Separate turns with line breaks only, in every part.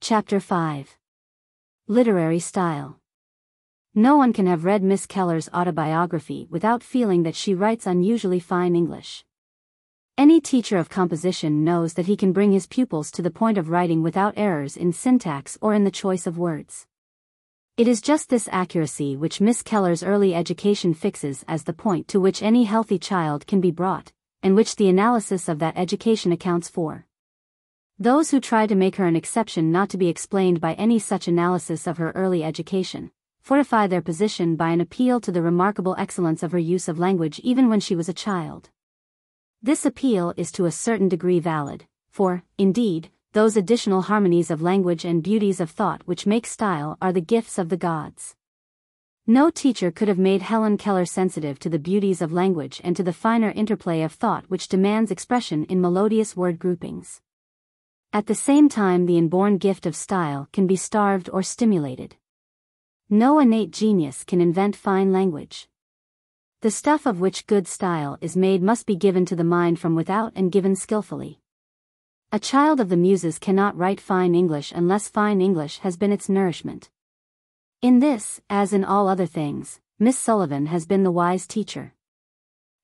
Chapter 5. Literary Style. No one can have read Miss Keller's autobiography without feeling that she writes unusually fine English. Any teacher of composition knows that he can bring his pupils to the point of writing without errors in syntax or in the choice of words. It is just this accuracy which Miss Keller's early education fixes as the point to which any healthy child can be brought, and which the analysis of that education accounts for. Those who try to make her an exception not to be explained by any such analysis of her early education, fortify their position by an appeal to the remarkable excellence of her use of language even when she was a child. This appeal is to a certain degree valid, for, indeed, those additional harmonies of language and beauties of thought which make style are the gifts of the gods. No teacher could have made Helen Keller sensitive to the beauties of language and to the finer interplay of thought which demands expression in melodious word groupings. At the same time, the inborn gift of style can be starved or stimulated. No innate genius can invent fine language. The stuff of which good style is made must be given to the mind from without and given skillfully. A child of the Muses cannot write fine English unless fine English has been its nourishment. In this, as in all other things, Miss Sullivan has been the wise teacher.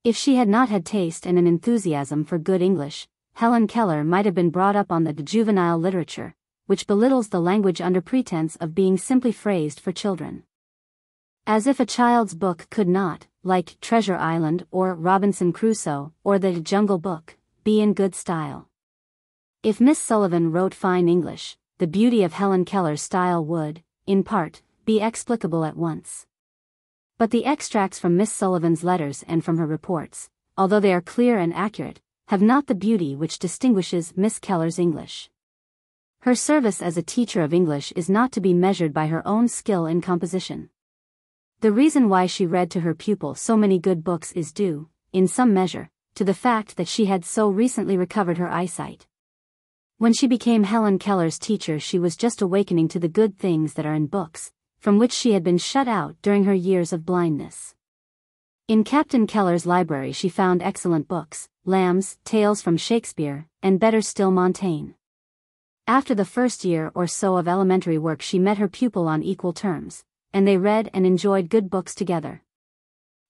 If she had not had taste and an enthusiasm for good English, Helen Keller might have been brought up on the juvenile literature, which belittles the language under pretense of being simply phrased for children. As if a child's book could not, like Treasure Island or Robinson Crusoe or the Jungle Book, be in good style. If Miss Sullivan wrote fine English, the beauty of Helen Keller's style would, in part, be explicable at once. But the extracts from Miss Sullivan's letters and from her reports, although they are clear and accurate, have not the beauty which distinguishes Miss Keller's English. Her service as a teacher of English is not to be measured by her own skill in composition. The reason why she read to her pupil so many good books is due, in some measure, to the fact that she had so recently recovered her eyesight. When she became Helen Keller's teacher, she was just awakening to the good things that are in books, from which she had been shut out during her years of blindness. In Captain Keller's library she found excellent books, Lamb's Tales from Shakespeare, and better still Montaigne. After the first year or so of elementary work she met her pupil on equal terms, and they read and enjoyed good books together.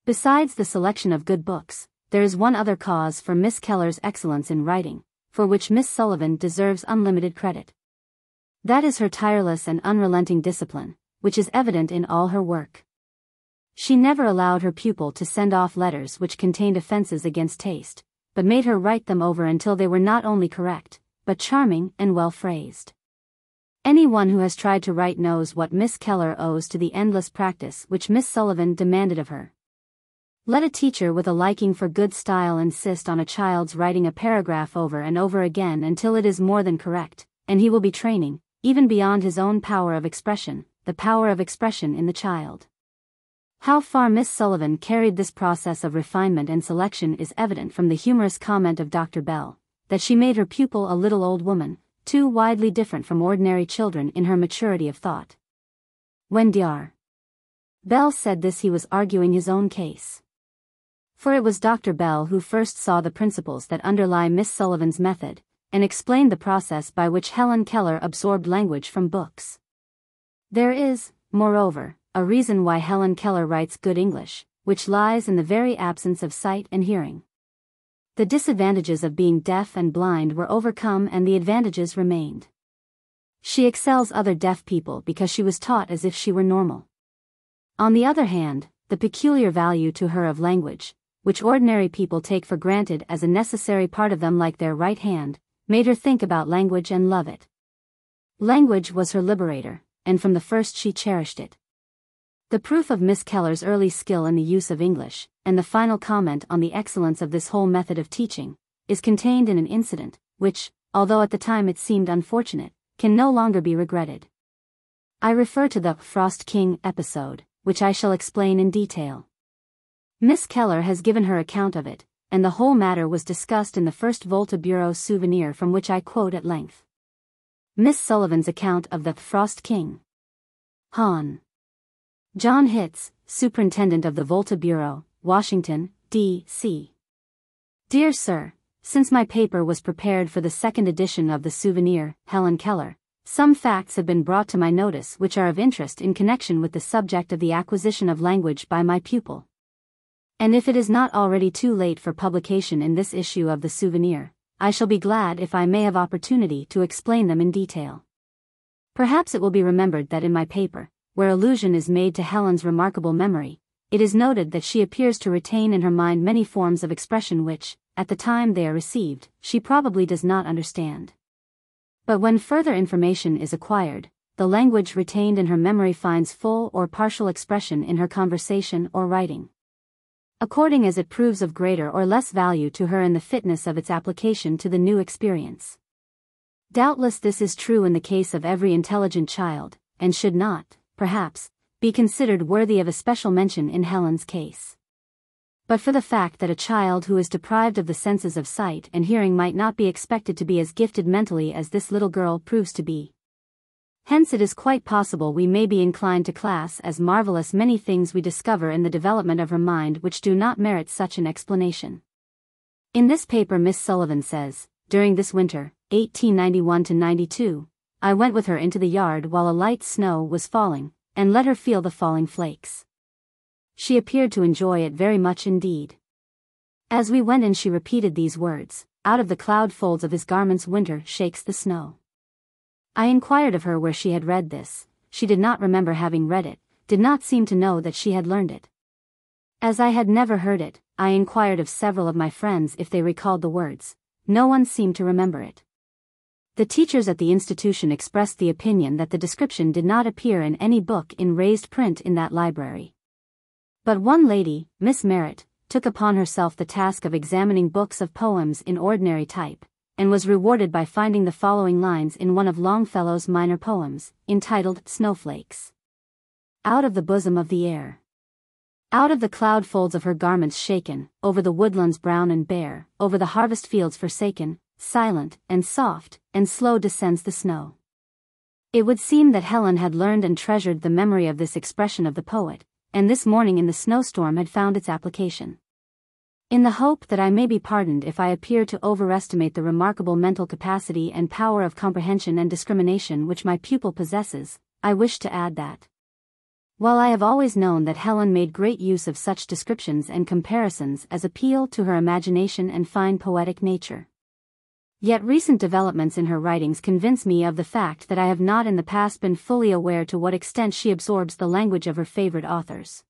Besides the selection of good books, there is one other cause for Miss Keller's excellence in writing, for which Miss Sullivan deserves unlimited credit. That is her tireless and unrelenting discipline, which is evident in all her work. She never allowed her pupil to send off letters which contained offenses against taste, but made her write them over until they were not only correct, but charming and well phrased. Anyone who has tried to write knows what Miss Keller owes to the endless practice which Miss Sullivan demanded of her. Let a teacher with a liking for good style insist on a child's writing a paragraph over and over again until it is more than correct, and he will be training, even beyond his own power of expression, the power of expression in the child. How far Miss Sullivan carried this process of refinement and selection is evident from the humorous comment of Dr. Bell, that she made her pupil a little old woman, too widely different from ordinary children in her maturity of thought. When Dr. Bell said this he was arguing his own case. For it was Dr. Bell who first saw the principles that underlie Miss Sullivan's method, and explained the process by which Helen Keller absorbed language from books. There is, moreover, a reason why Helen Keller writes good English, which lies in the very absence of sight and hearing. The disadvantages of being deaf and blind were overcome and the advantages remained. She excels other deaf people because she was taught as if she were normal. On the other hand, the peculiar value to her of language, which ordinary people take for granted as a necessary part of them like their right hand, made her think about language and love it. Language was her liberator, and from the first she cherished it. The proof of Miss Keller's early skill in the use of English, and the final comment on the excellence of this whole method of teaching, is contained in an incident, which, although at the time it seemed unfortunate, can no longer be regretted. I refer to the Frost King episode, which I shall explain in detail. Miss Keller has given her account of it, and the whole matter was discussed in the first Volta Bureau souvenir from which I quote at length. Miss Sullivan's account of the Frost King. Hon. John Hitz, Superintendent of the Volta Bureau, Washington, D.C. Dear Sir, since my paper was prepared for the second edition of the souvenir, Helen Keller, some facts have been brought to my notice which are of interest in connection with the subject of the acquisition of language by my pupil. And if it is not already too late for publication in this issue of the Souvenir, I shall be glad if I may have opportunity to explain them in detail. Perhaps it will be remembered that in my paper, where allusion is made to Helen's remarkable memory, it is noted that she appears to retain in her mind many forms of expression which, at the time they are received, she probably does not understand. But when further information is acquired, the language retained in her memory finds full or partial expression in her conversation or writing, according as it proves of greater or less value to her in the fitness of its application to the new experience. Doubtless this is true in the case of every intelligent child, and should not, perhaps, be considered worthy of a special mention in Helen's case. But for the fact that a child who is deprived of the senses of sight and hearing might not be expected to be as gifted mentally as this little girl proves to be. Hence it is quite possible we may be inclined to class as marvelous many things we discover in the development of her mind which do not merit such an explanation. In this paper Miss Sullivan says, during this winter, 1891-92, I went with her into the yard while a light snow was falling, and let her feel the falling flakes. She appeared to enjoy it very much indeed. As we went in she repeated these words, "Out of the cloud folds of his garments winter shakes the snow." I inquired of her where she had read this. She did not remember having read it, did not seem to know that she had learned it. As I had never heard it, I inquired of several of my friends if they recalled the words. No one seemed to remember it. The teachers at the institution expressed the opinion that the description did not appear in any book in raised print in that library. But one lady, Miss Merritt, took upon herself the task of examining books of poems in ordinary type, and was rewarded by finding the following lines in one of Longfellow's minor poems, entitled Snowflakes. Out of the bosom of the air. Out of the cloud folds of her garments shaken, over the woodlands brown and bare, over the harvest fields forsaken, silent and soft and slow descends the snow. It would seem that Helen had learned and treasured the memory of this expression of the poet, and this morning in the snowstorm had found its application. In the hope that I may be pardoned if I appear to overestimate the remarkable mental capacity and power of comprehension and discrimination which my pupil possesses, I wish to add that, while I have always known that Helen made great use of such descriptions and comparisons as appeal to her imagination and fine poetic nature, yet recent developments in her writings convince me of the fact that I have not in the past been fully aware to what extent she absorbs the language of her favorite authors.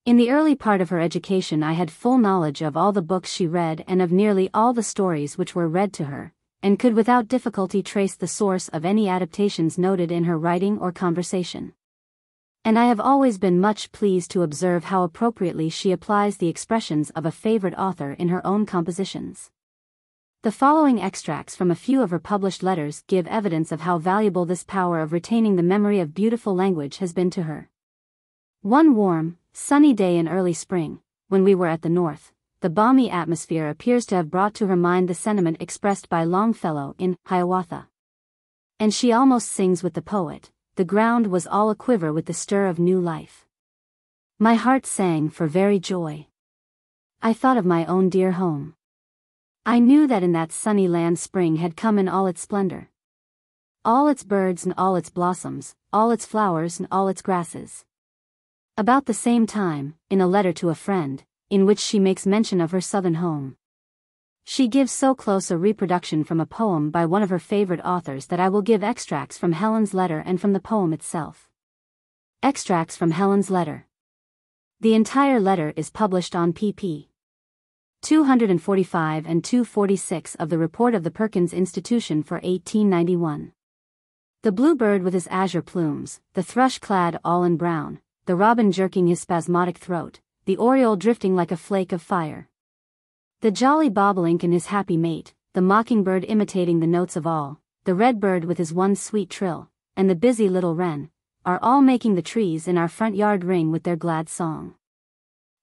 In the early part of her education I had full knowledge of all the books she read and of nearly all the stories which were read to her, and could without difficulty trace the source of any adaptations noted in her writing or conversation. And I have always been much pleased to observe how appropriately she applies the expressions of a favorite author in her own compositions. The following extracts from a few of her published letters give evidence of how valuable this power of retaining the memory of beautiful language has been to her. One warm, sunny day in early spring, when we were at the north, the balmy atmosphere appears to have brought to her mind the sentiment expressed by Longfellow in Hiawatha. And she almost sings with the poet, the ground was all a-quiver with the stir of new life. My heart sang for very joy. I thought of my own dear home. I knew that in that sunny land spring had come in all its splendor. All its birds and all its blossoms, all its flowers and all its grasses. About the same time, in a letter to a friend, in which she makes mention of her southern home, she gives so close a reproduction from a poem by one of her favorite authors that I will give extracts from Helen's letter and from the poem itself. Extracts from Helen's letter. The entire letter is published on pp. 245 and 246 of the Report of the Perkins Institution for 1891. The bluebird with his azure plumes, the thrush clad all in brown, the robin jerking his spasmodic throat, the oriole drifting like a flake of fire. The jolly bobolink and his happy mate, the mockingbird imitating the notes of all, the redbird with his one sweet trill, and the busy little wren, are all making the trees in our front yard ring with their glad song.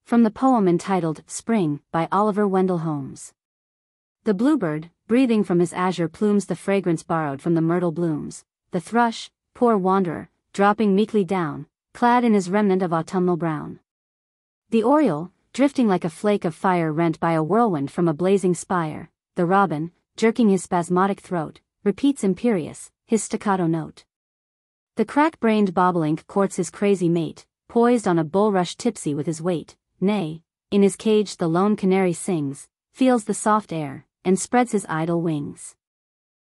From the poem entitled Spring by Oliver Wendell Holmes. The bluebird, breathing from his azure plumes the fragrance borrowed from the myrtle blooms, the thrush, poor wanderer, dropping meekly down, clad in his remnant of autumnal brown. The oriole, drifting like a flake of fire rent by a whirlwind from a blazing spire, the robin, jerking his spasmodic throat, repeats imperious, his staccato note. The crack-brained bobolink courts his crazy mate, poised on a bulrush tipsy with his weight, nay, in his cage the lone canary sings, feels the soft air, and spreads his idle wings.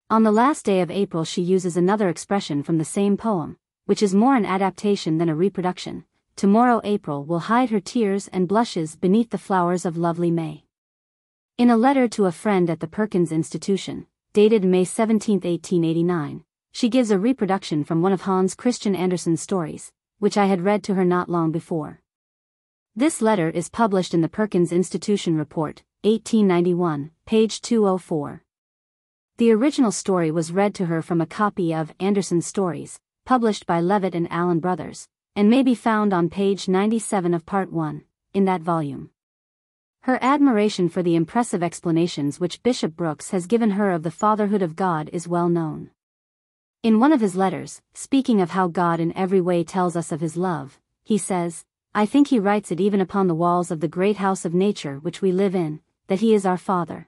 On the last day of April she uses another expression from the same poem, which is more an adaptation than a reproduction. Tomorrow April will hide her tears and blushes beneath the flowers of lovely May. In a letter to a friend at the Perkins Institution, dated May 17, 1889, she gives a reproduction from one of Hans Christian Andersen's stories, which I had read to her not long before. This letter is published in the Perkins Institution Report, 1891, page 204. The original story was read to her from a copy of Andersen's Stories, published by Levitt and Allen Brothers, and may be found on page 97 of Part 1, in that volume. Her admiration for the impressive explanations which Bishop Brooks has given her of the fatherhood of God is well known. In one of his letters, speaking of how God in every way tells us of his love, he says, I think he writes it even upon the walls of the great house of nature which we live in, that he is our Father.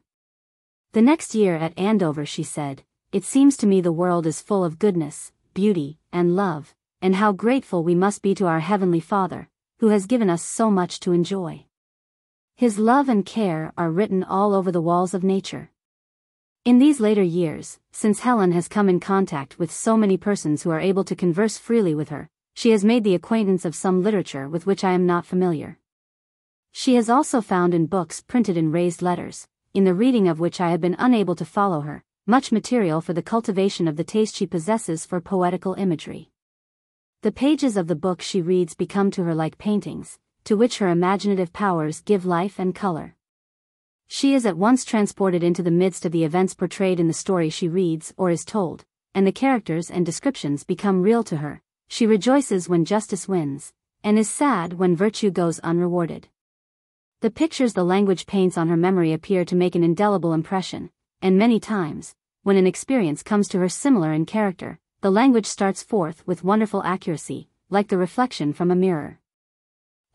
The next year at Andover she said, it seems to me the world is full of goodness, beauty, and love, and how grateful we must be to our Heavenly Father, who has given us so much to enjoy. His love and care are written all over the walls of nature. In these later years, since Helen has come in contact with so many persons who are able to converse freely with her, she has made the acquaintance of some literature with which I am not familiar. She has also found in books printed in raised letters, in the reading of which I have been unable to follow her, much material for the cultivation of the taste she possesses for poetical imagery. The pages of the book she reads become to her like paintings, to which her imaginative powers give life and color. She is at once transported into the midst of the events portrayed in the story she reads or is told, and the characters and descriptions become real to her. She rejoices when justice wins, and is sad when virtue goes unrewarded. The pictures the language paints on her memory appear to make an indelible impression, and many times, when an experience comes to her similar in character, the language starts forth with wonderful accuracy, like the reflection from a mirror.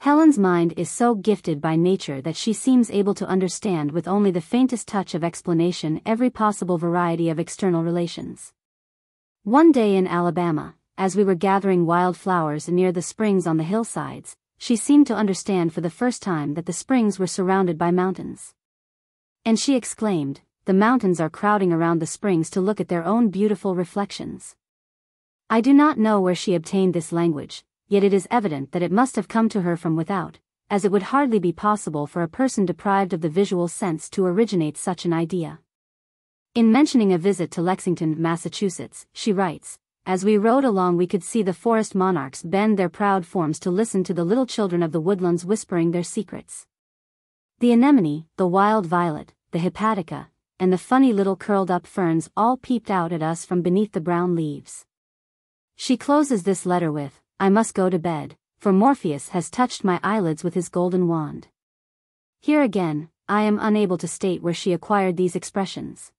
Helen's mind is so gifted by nature that she seems able to understand with only the faintest touch of explanation every possible variety of external relations. One day in Alabama, as we were gathering wild flowers near the springs on the hillsides, she seemed to understand for the first time that the springs were surrounded by mountains. And she exclaimed, the mountains are crowding around the springs to look at their own beautiful reflections. I do not know where she obtained this language, yet it is evident that it must have come to her from without, as it would hardly be possible for a person deprived of the visual sense to originate such an idea. In mentioning a visit to Lexington, Massachusetts, she writes, as we rode along we could see the forest monarchs bend their proud forms to listen to the little children of the woodlands whispering their secrets. The anemone, the wild violet, the hepatica, and the funny little curled-up ferns all peeped out at us from beneath the brown leaves. She closes this letter with, I must go to bed, for Morpheus has touched my eyelids with his golden wand. Here again, I am unable to state where she acquired these expressions.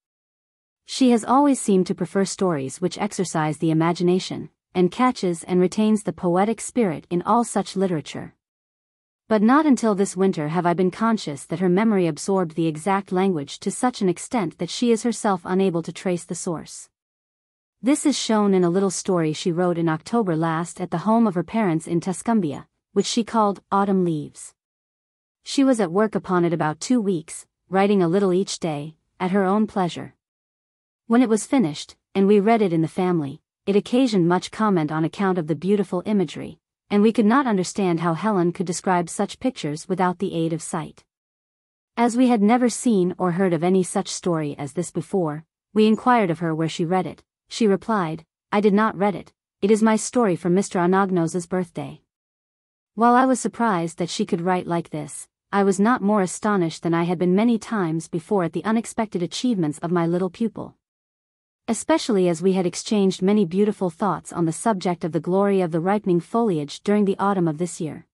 She has always seemed to prefer stories which exercise the imagination, and catches and retains the poetic spirit in all such literature. But not until this winter have I been conscious that her memory absorbed the exact language to such an extent that she is herself unable to trace the source. This is shown in a little story she wrote in October last at the home of her parents in Tuscumbia, which she called Autumn Leaves. She was at work upon it about 2 weeks, writing a little each day, at her own pleasure. When it was finished, and we read it in the family, it occasioned much comment on account of the beautiful imagery, and we could not understand how Helen could describe such pictures without the aid of sight. As we had never seen or heard of any such story as this before, we inquired of her where she read it. She replied, I did not read it, it is my story for Mr. Anagnos's birthday. While I was surprised that she could write like this, I was not more astonished than I had been many times before at the unexpected achievements of my little pupil. Especially as we had exchanged many beautiful thoughts on the subject of the glory of the ripening foliage during the autumn of this year.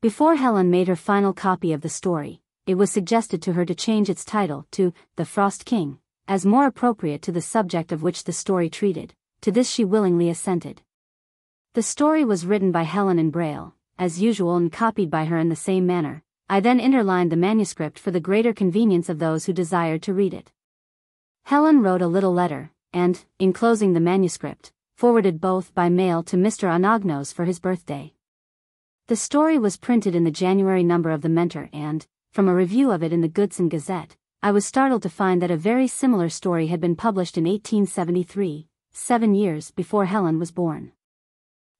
Before Helen made her final copy of the story, it was suggested to her to change its title to The Frost King, as more appropriate to the subject of which the story treated. To this she willingly assented. The story was written by Helen in Braille, as usual, and copied by her in the same manner. I then interlined the manuscript for the greater convenience of those who desired to read it. Helen wrote a little letter, and, enclosing the manuscript, forwarded both by mail to Mr. Anagnos for his birthday. The story was printed in the January number of The Mentor and, from a review of it in the Goodson Gazette, I was startled to find that a very similar story had been published in 1873, 7 years before Helen was born.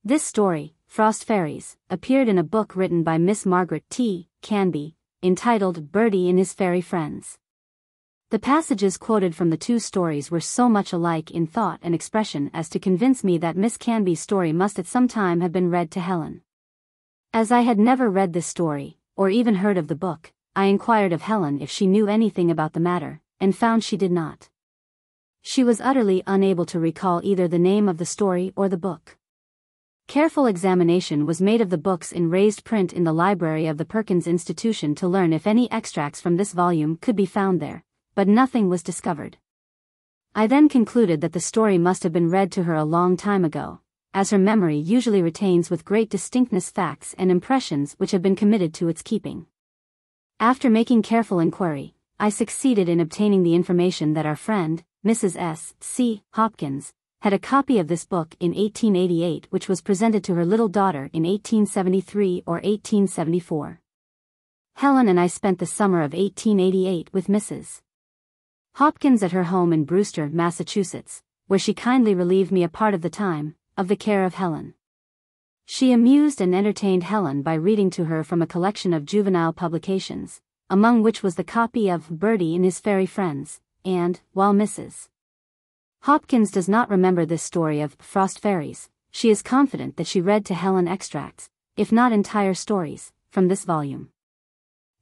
This story, Frost Fairies, appeared in a book written by Miss Margaret T. Canby, entitled Bertie and His Fairy Friends. The passages quoted from the two stories were so much alike in thought and expression as to convince me that Miss Canby's story must at some time have been read to Helen. As I had never read this story, or even heard of the book, I inquired of Helen if she knew anything about the matter, and found she did not. She was utterly unable to recall either the name of the story or the book. Careful examination was made of the books in raised print in the library of the Perkins Institution to learn if any extracts from this volume could be found there, but nothing was discovered. I then concluded that the story must have been read to her a long time ago, as her memory usually retains with great distinctness facts and impressions which have been committed to its keeping. After making careful inquiry, I succeeded in obtaining the information that our friend, Mrs. S. C. Hopkins, had a copy of this book in 1888 which was presented to her little daughter in 1873 or 1874. Helen and I spent the summer of 1888 with Mrs. Hopkins at her home in Brewster, Massachusetts, where she kindly relieved me a part of the time, of the care of Helen. She amused and entertained Helen by reading to her from a collection of juvenile publications, among which was the copy of Bertie and His Fairy Friends, and, while Mrs. Hopkins does not remember this story of Frost Fairies, she is confident that she read to Helen extracts, if not entire stories, from this volume.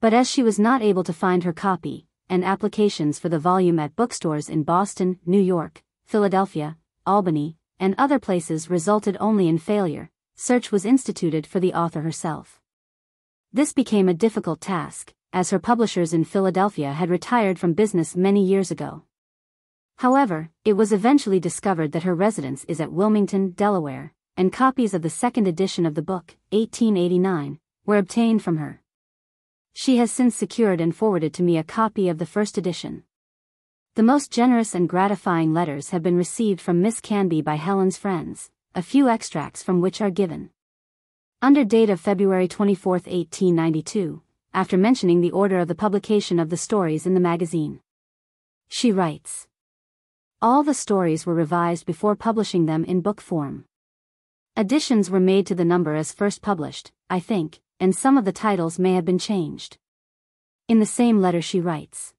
But as she was not able to find her copy, and applications for the volume at bookstores in Boston, New York, Philadelphia, Albany, and other places resulted only in failure, search was instituted for the author herself. This became a difficult task, as her publishers in Philadelphia had retired from business many years ago. However, it was eventually discovered that her residence is at Wilmington, Delaware, and copies of the second edition of the book, 1889, were obtained from her. She has since secured and forwarded to me a copy of the first edition. The most generous and gratifying letters have been received from Miss Canby by Helen's friends, a few extracts from which are given. Under date of February 24, 1892, after mentioning the order of the publication of the stories in the magazine, she writes, "All the stories were revised before publishing them in book form. Additions were made to the number as first published, I think, and some of the titles may have been changed." In the same letter she writes,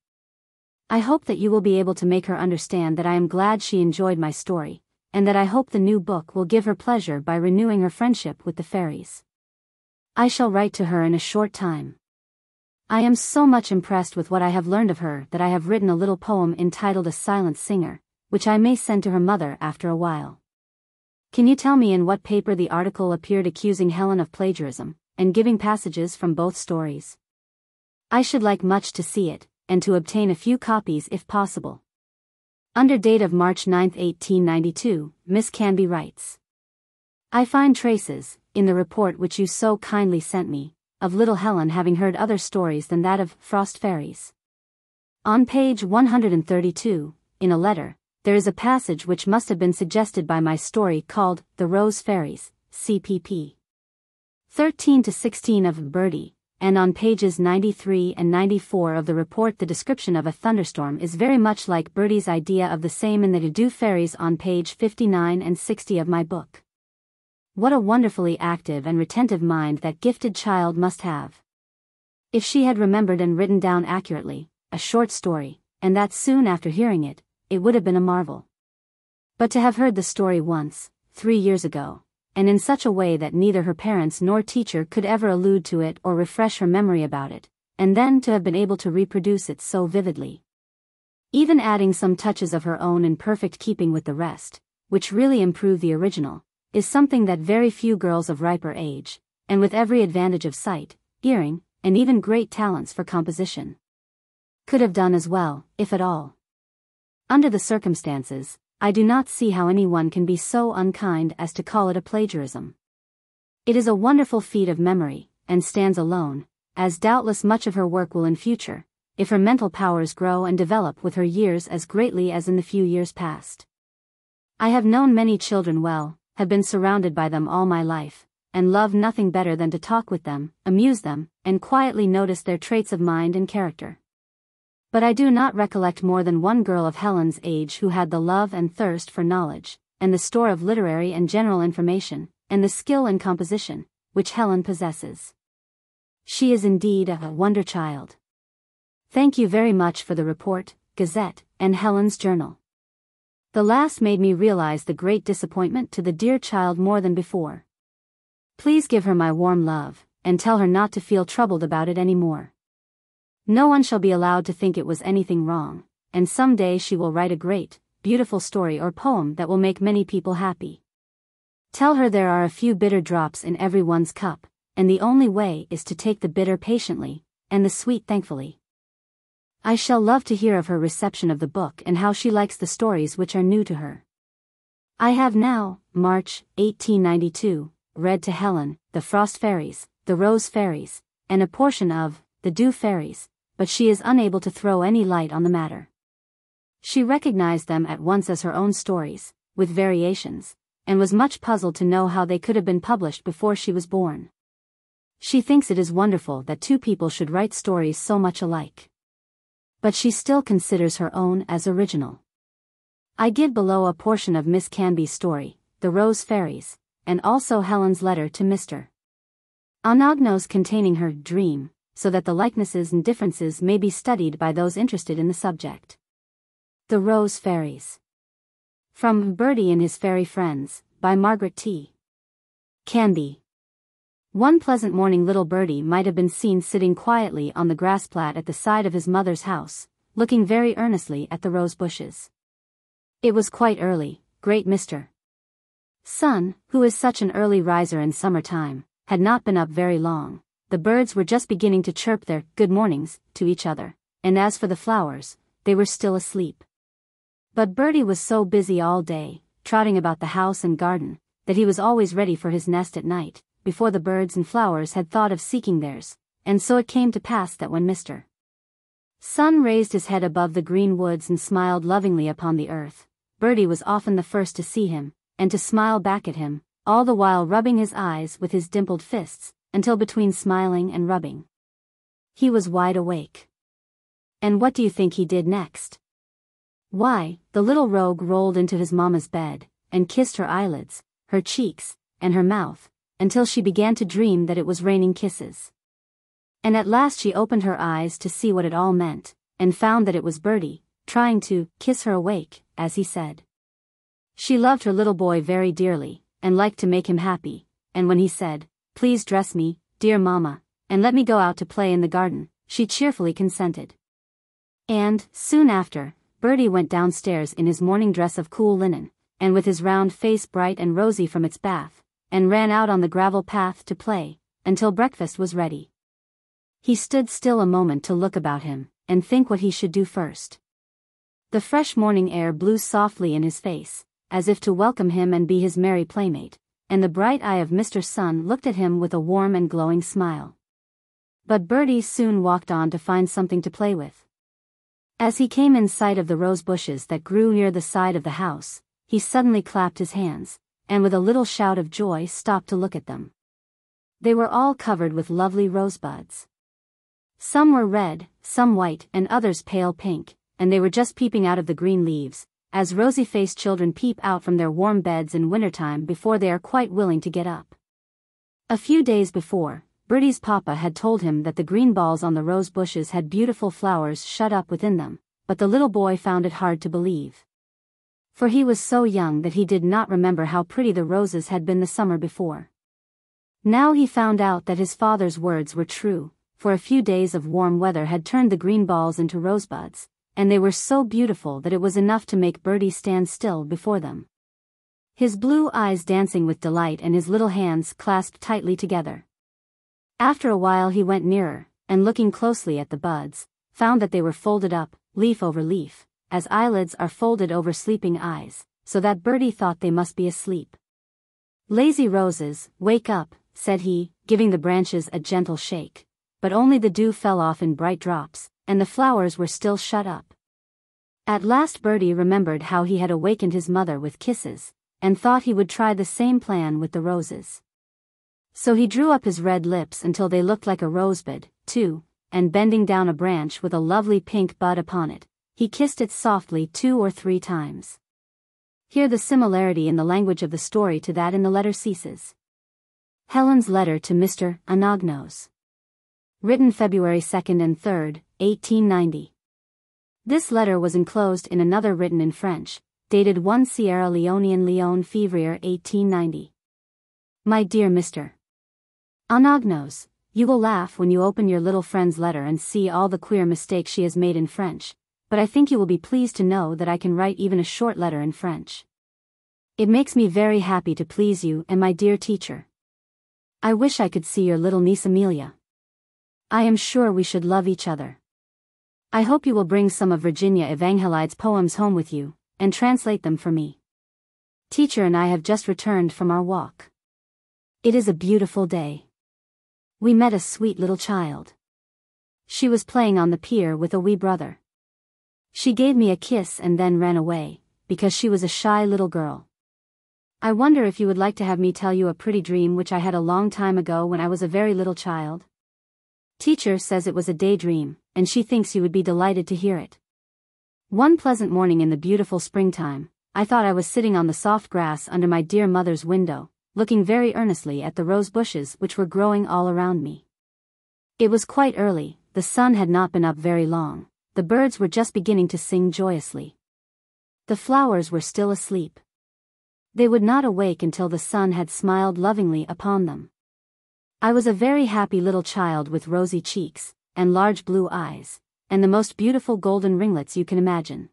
"I hope that you will be able to make her understand that I am glad she enjoyed my story, and that I hope the new book will give her pleasure by renewing her friendship with the fairies. I shall write to her in a short time. I am so much impressed with what I have learned of her that I have written a little poem entitled A Silent Singer, which I may send to her mother after a while. Can you tell me in what paper the article appeared accusing Helen of plagiarism, and giving passages from both stories? I should like much to see it, and to obtain a few copies if possible." Under date of March 9, 1892, Miss Canby writes, "I find traces, in the report which you so kindly sent me, of little Helen having heard other stories than that of Frost Fairies. On page 132, in a letter, there is a passage which must have been suggested by my story called The Rose Fairies, CPP 13-16 of Bertie, and on pages 93 and 94 of the report the description of a thunderstorm is very much like Bertie's idea of the same in the Dew Fairies on page 59 and 60 of my book. What a wonderfully active and retentive mind that gifted child must have. If she had remembered and written down accurately, a short story, and that soon after hearing it, it would have been a marvel. But to have heard the story once, 3 years ago, and in such a way that neither her parents nor teacher could ever allude to it or refresh her memory about it, and then to have been able to reproduce it so vividly, even adding some touches of her own in perfect keeping with the rest, which really improve the original, is something that very few girls of riper age, and with every advantage of sight, hearing, and even great talents for composition, could have done as well, if at all. Under the circumstances, I do not see how anyone can be so unkind as to call it a plagiarism. It is a wonderful feat of memory, and stands alone, as doubtless much of her work will in future, if her mental powers grow and develop with her years as greatly as in the few years past. I have known many children well, have been surrounded by them all my life, and love nothing better than to talk with them, amuse them, and quietly notice their traits of mind and character. But I do not recollect more than one girl of Helen's age who had the love and thirst for knowledge, and the store of literary and general information, and the skill in composition, which Helen possesses. She is indeed a wonder child. Thank you very much for the report, Gazette, and Helen's journal. The last made me realize the great disappointment to the dear child more than before. Please give her my warm love, and tell her not to feel troubled about it any more. No one shall be allowed to think it was anything wrong, and some day she will write a great, beautiful story or poem that will make many people happy. Tell her there are a few bitter drops in every one's cup, and the only way is to take the bitter patiently, and the sweet thankfully. I shall love to hear of her reception of the book and how she likes the stories which are new to her. I have now, March, 1892, read to Helen, The Frost Fairies, The Rose Fairies, and a portion of The Dew Fairies, but she is unable to throw any light on the matter. She recognized them at once as her own stories, with variations, and was much puzzled to know how they could have been published before she was born. She thinks it is wonderful that two people should write stories so much alike. But she still considers her own as original. I give below a portion of Miss Canby's story, The Rose Fairies, and also Helen's letter to Mr. Anagnos containing her dream, so that the likenesses and differences may be studied by those interested in the subject. The Rose Fairies. From Bertie and His Fairy Friends, by Margaret T. Canby. One pleasant morning little Bertie might have been seen sitting quietly on the grass plat at the side of his mother's house, looking very earnestly at the rose bushes. It was quite early, great Mr. Sun, who is such an early riser in summer time, had not been up very long. The birds were just beginning to chirp their good mornings to each other, and as for the flowers, they were still asleep. But Bertie was so busy all day, trotting about the house and garden, that he was always ready for his nest at night, before the birds and flowers had thought of seeking theirs, and so it came to pass that when Mr. Sun raised his head above the green woods and smiled lovingly upon the earth, Bertie was often the first to see him, and to smile back at him, all the while rubbing his eyes with his dimpled fists, until between smiling and rubbing, he was wide awake. And what do you think he did next? Why, the little rogue rolled into his mamma's bed, and kissed her eyelids, her cheeks, and her mouth, until she began to dream that it was raining kisses. And at last she opened her eyes to see what it all meant, and found that it was Bertie, trying to kiss her awake, as he said. She loved her little boy very dearly, and liked to make him happy, and when he said, "Please dress me, dear mamma, and let me go out to play in the garden," she cheerfully consented. And, soon after, Bertie went downstairs in his morning dress of cool linen, and with his round face bright and rosy from its bath, and ran out on the gravel path to play, until breakfast was ready. He stood still a moment to look about him, and think what he should do first. The fresh morning air blew softly in his face, as if to welcome him and be his merry playmate, and the bright eye of Mr. Sun looked at him with a warm and glowing smile. But Bertie soon walked on to find something to play with. As he came in sight of the rose bushes that grew near the side of the house, he suddenly clapped his hands, and with a little shout of joy stopped to look at them. They were all covered with lovely rosebuds. Some were red, some white, and others pale pink, and they were just peeping out of the green leaves, as rosy-faced children peep out from their warm beds in wintertime before they are quite willing to get up. A few days before, Bertie's papa had told him that the green balls on the rose bushes had beautiful flowers shut up within them, but the little boy found it hard to believe. For he was so young that he did not remember how pretty the roses had been the summer before. Now he found out that his father's words were true, for a few days of warm weather had turned the green balls into rosebuds, and they were so beautiful that it was enough to make Bertie stand still before them, his blue eyes dancing with delight and his little hands clasped tightly together. After a while he went nearer, and looking closely at the buds, found that they were folded up, leaf over leaf, as eyelids are folded over sleeping eyes, so that Bertie thought they must be asleep. "Lazy roses, wake up," said he, giving the branches a gentle shake, but only the dew fell off in bright drops, and the flowers were still shut up. At last Bertie remembered how he had awakened his mother with kisses, and thought he would try the same plan with the roses. So he drew up his red lips until they looked like a rosebud, too, and bending down a branch with a lovely pink bud upon it, he kissed it softly 2 or 3 times. Here the similarity in the language of the story to that in the letter ceases. Helen's letter to Mr. Anagnos. Written February 2nd and 3rd, 1890. This letter was enclosed in another written in French, dated 1 Sierra Leonean Leone Février 1890. My dear Mr. Anagnos, you will laugh when you open your little friend's letter and see all the queer mistakes she has made in French, but I think you will be pleased to know that I can write even a short letter in French. It makes me very happy to please you and my dear teacher. I wish I could see your little niece Amelia. I am sure we should love each other. I hope you will bring some of Virginia Evangelide's poems home with you, and translate them for me. Teacher and I have just returned from our walk. It is a beautiful day. We met a sweet little child. She was playing on the pier with a wee brother. She gave me a kiss and then ran away, because she was a shy little girl. I wonder if you would like to have me tell you a pretty dream which I had a long time ago when I was a very little child? Teacher says it was a daydream, and she thinks you would be delighted to hear it. One pleasant morning in the beautiful springtime, I thought I was sitting on the soft grass under my dear mother's window, looking very earnestly at the rose bushes which were growing all around me. It was quite early, the sun had not been up very long, the birds were just beginning to sing joyously. The flowers were still asleep. They would not awake until the sun had smiled lovingly upon them. I was a very happy little child with rosy cheeks, and large blue eyes, and the most beautiful golden ringlets you can imagine.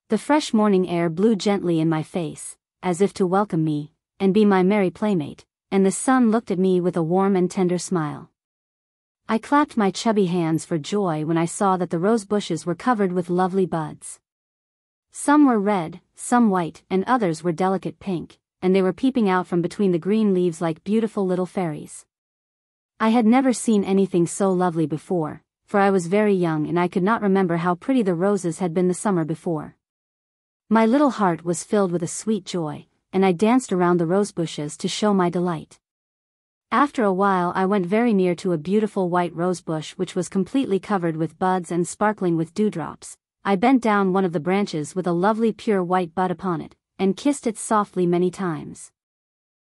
The fresh morning air blew gently in my face, as if to welcome me, and be my merry playmate, and the sun looked at me with a warm and tender smile. I clapped my chubby hands for joy when I saw that the rose bushes were covered with lovely buds. Some were red, some white, and others were delicate pink, and they were peeping out from between the green leaves like beautiful little fairies. I had never seen anything so lovely before, for I was very young and I could not remember how pretty the roses had been the summer before. My little heart was filled with a sweet joy, and I danced around the rose bushes to show my delight. After a while I went very near to a beautiful white rose bush which was completely covered with buds and sparkling with dewdrops. I bent down one of the branches with a lovely pure white bud upon it, and kissed it softly many times.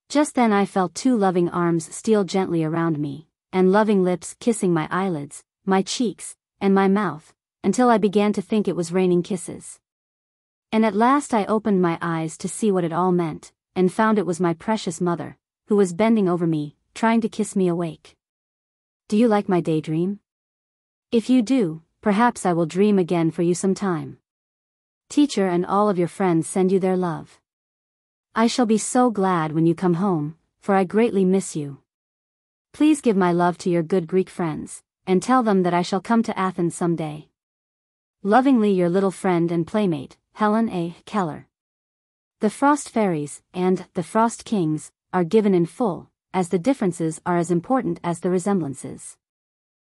Just then I felt 2 loving arms steal gently around me, and loving lips kissing my eyelids, my cheeks, and my mouth, until I began to think it was raining kisses. And at last I opened my eyes to see what it all meant, and found it was my precious mother, who was bending over me, trying to kiss me awake. Do you like my daydream? If you do, perhaps I will dream again for you some time. Teacher and all of your friends send you their love. I shall be so glad when you come home, for I greatly miss you. Please give my love to your good Greek friends, and tell them that I shall come to Athens some day. Lovingly your little friend and playmate, Helen A. Keller. The Frost Fairies and the Frost Kings are given in full, as the differences are as important as the resemblances.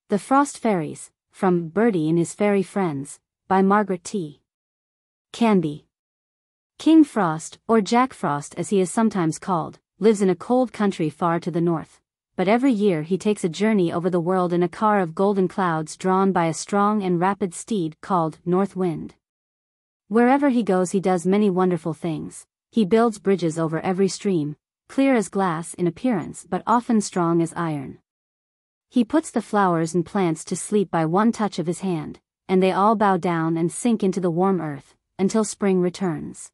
The Frost Fairies, from Bertie and His Fairy Friends, by Margaret T. Canby. King Frost, or Jack Frost as he is sometimes called, lives in a cold country far to the north, but every year he takes a journey over the world in a car of golden clouds drawn by a strong and rapid steed called North Wind. Wherever he goes he does many wonderful things. He builds bridges over every stream, clear as glass in appearance but often strong as iron. He puts the flowers and plants to sleep by one touch of his hand, and they all bow down and sink into the warm earth, until spring returns.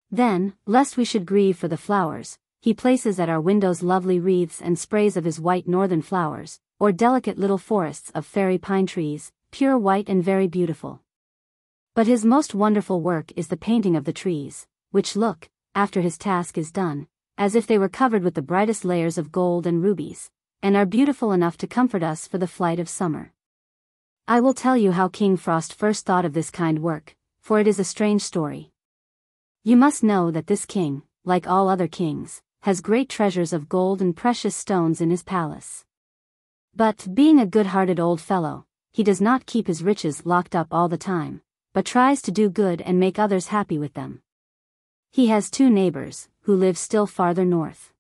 Then, lest we should grieve for the flowers, he places at our windows lovely wreaths and sprays of his white northern flowers, or delicate little forests of fairy pine trees, pure white and very beautiful. But his most wonderful work is the painting of the trees, which look, after his task is done, as if they were covered with the brightest layers of gold and rubies, and are beautiful enough to comfort us for the flight of summer. I will tell you how King Frost first thought of this kind work, for it is a strange story. You must know that this king, like all other kings, has great treasures of gold and precious stones in his palace. But, being a good-hearted old fellow, he does not keep his riches locked up all the time, but tries to do good and make others happy with them. He has two neighbors, who live still farther north.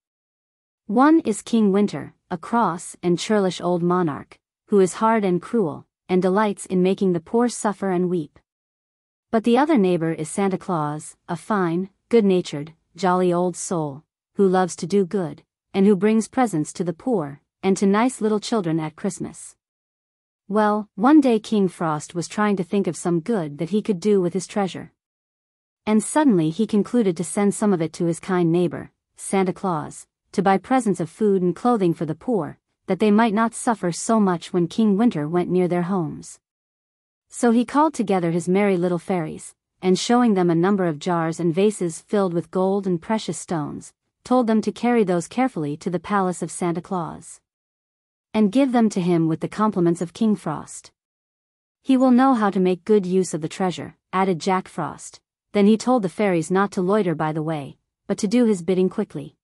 One is King Winter, a cross and churlish old monarch, who is hard and cruel, and delights in making the poor suffer and weep. But the other neighbor is Santa Claus, a fine, good-natured, jolly old soul, who loves to do good, and who brings presents to the poor, and to nice little children at Christmas. Well, one day King Frost was trying to think of some good that he could do with his treasure. And suddenly he concluded to send some of it to his kind neighbor, Santa Claus, to buy presents of food and clothing for the poor, that they might not suffer so much when King Winter went near their homes. So he called together his merry little fairies, and showing them a number of jars and vases filled with gold and precious stones, told them to carry those carefully to the palace of Santa Claus, and give them to him with the compliments of King Frost. "He will know how to make good use of the treasure," added Jack Frost. Then he told the fairies not to loiter by the way, but to do his bidding quickly.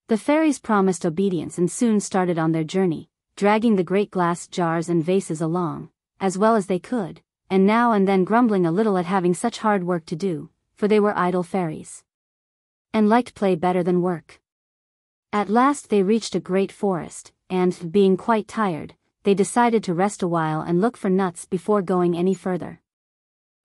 The fairies promised obedience and soon started on their journey, dragging the great glass jars and vases along, as well as they could, and now and then grumbling a little at having such hard work to do, for they were idle fairies, and liked play better than work. At last they reached a great forest, and, being quite tired, they decided to rest a while and look for nuts before going any further.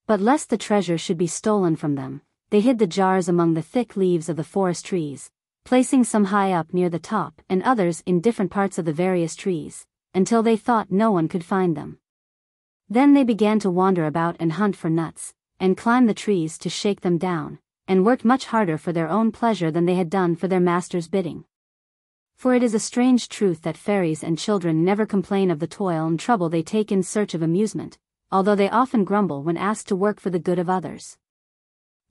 But lest the treasure should be stolen from them, they hid the jars among the thick leaves of the forest trees, placing some high up near the top and others in different parts of the various trees, until they thought no one could find them. Then they began to wander about and hunt for nuts, and climb the trees to shake them down, and worked much harder for their own pleasure than they had done for their master's bidding. For it is a strange truth that fairies and children never complain of the toil and trouble they take in search of amusement, although they often grumble when asked to work for the good of others.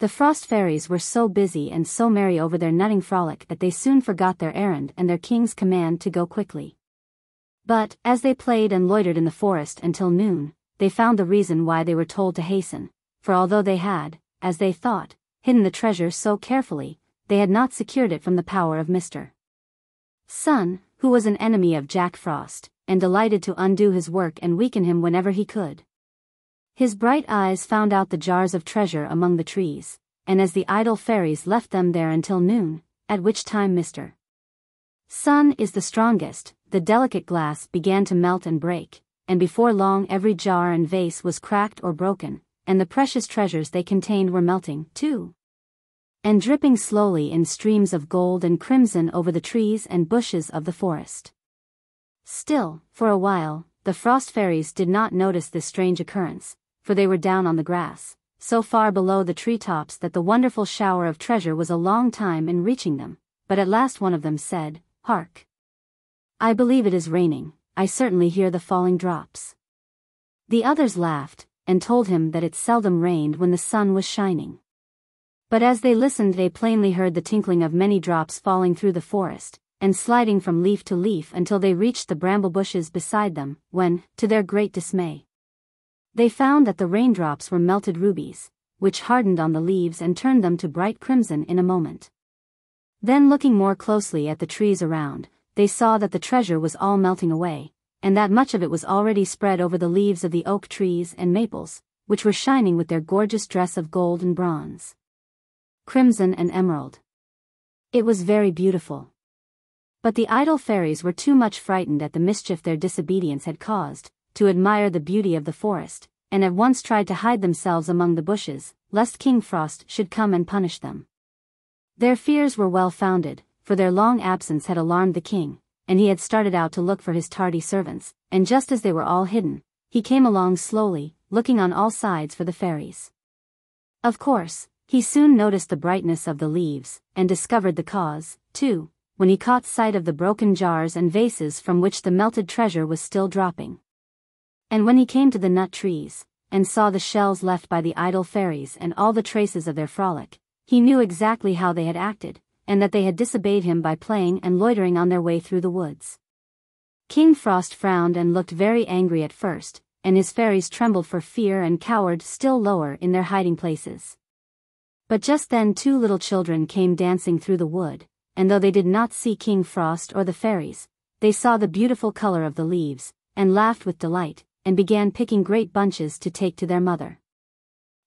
The Frost Fairies were so busy and so merry over their nutting frolic that they soon forgot their errand and their king's command to go quickly. But, as they played and loitered in the forest until noon, they found the reason why they were told to hasten, for although they had, as they thought, hidden the treasure so carefully, they had not secured it from the power of Mr. Sun, who was an enemy of Jack Frost, and delighted to undo his work and weaken him whenever he could. His bright eyes found out the jars of treasure among the trees, and as the idle fairies left them there until noon, at which time Mr. Sun is the strongest, the delicate glass began to melt and break, and before long every jar and vase was cracked or broken, and the precious treasures they contained were melting, too, and dripping slowly in streams of gold and crimson over the trees and bushes of the forest. Still, for a while, the Frost Fairies did not notice this strange occurrence, for they were down on the grass, so far below the treetops that the wonderful shower of treasure was a long time in reaching them, but at last one of them said, "Hark! I believe it is raining, I certainly hear the falling drops." The others laughed, and told him that it seldom rained when the sun was shining. But as they listened they plainly heard the tinkling of many drops falling through the forest, and sliding from leaf to leaf until they reached the bramble bushes beside them, when, to their great dismay, they found that the raindrops were melted rubies, which hardened on the leaves and turned them to bright crimson in a moment. Then looking more closely at the trees around, they saw that the treasure was all melting away, and that much of it was already spread over the leaves of the oak trees and maples, which were shining with their gorgeous dress of gold and bronze, crimson and emerald. It was very beautiful. But the idle fairies were too much frightened at the mischief their disobedience had caused, to admire the beauty of the forest, and at once tried to hide themselves among the bushes, lest King Frost should come and punish them. Their fears were well founded, for their long absence had alarmed the king, and he had started out to look for his tardy servants, and just as they were all hidden, he came along slowly, looking on all sides for the fairies. Of course, he soon noticed the brightness of the leaves, and discovered the cause, too, when he caught sight of the broken jars and vases from which the melted treasure was still dropping. And when he came to the nut trees, and saw the shells left by the idle fairies and all the traces of their frolic, he knew exactly how they had acted, and that they had disobeyed him by playing and loitering on their way through the woods. King Frost frowned and looked very angry at first, and his fairies trembled for fear and cowered still lower in their hiding places. But just then 2 little children came dancing through the wood, and though they did not see King Frost or the fairies, they saw the beautiful color of the leaves, and laughed with delight, and began picking great bunches to take to their mother.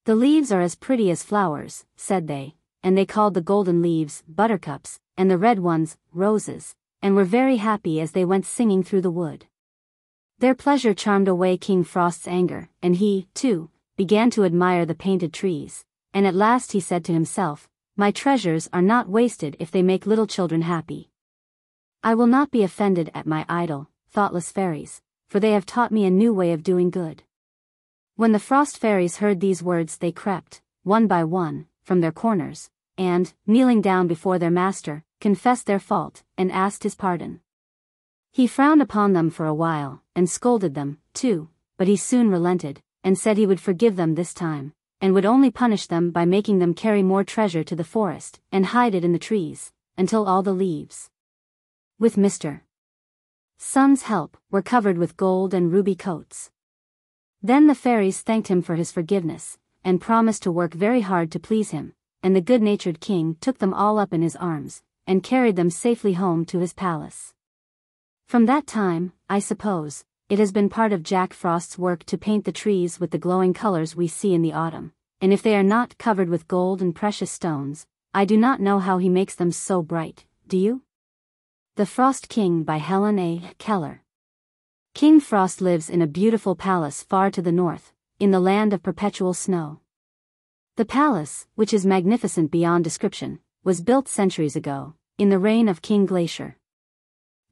"The leaves are as pretty as flowers," said they, and they called the golden leaves buttercups, and the red ones roses, and were very happy as they went singing through the wood. Their pleasure charmed away King Frost's anger, and he, too, began to admire the painted trees, and at last he said to himself, "My treasures are not wasted if they make little children happy. I will not be offended at my idle, thoughtless fairies, for they have taught me a new way of doing good." When the frost fairies heard these words, they crept, one by one, from their corners, and, kneeling down before their master, confessed their fault, and asked his pardon. He frowned upon them for a while, and scolded them, too, but he soon relented, and said he would forgive them this time, and would only punish them by making them carry more treasure to the forest, and hide it in the trees, until all the leaves, with Mr. Sun's help, were covered with gold and ruby coats. Then the fairies thanked him for his forgiveness, and promised to work very hard to please him, and the good-natured king took them all up in his arms, and carried them safely home to his palace. From that time, I suppose, it has been part of Jack Frost's work to paint the trees with the glowing colors we see in the autumn, and if they are not covered with gold and precious stones, I do not know how he makes them so bright, do you? The Frost King by Helen Keller. King Frost lives in a beautiful palace far to the north, in the land of perpetual snow. The palace, which is magnificent beyond description, was built centuries ago, in the reign of King Glacier.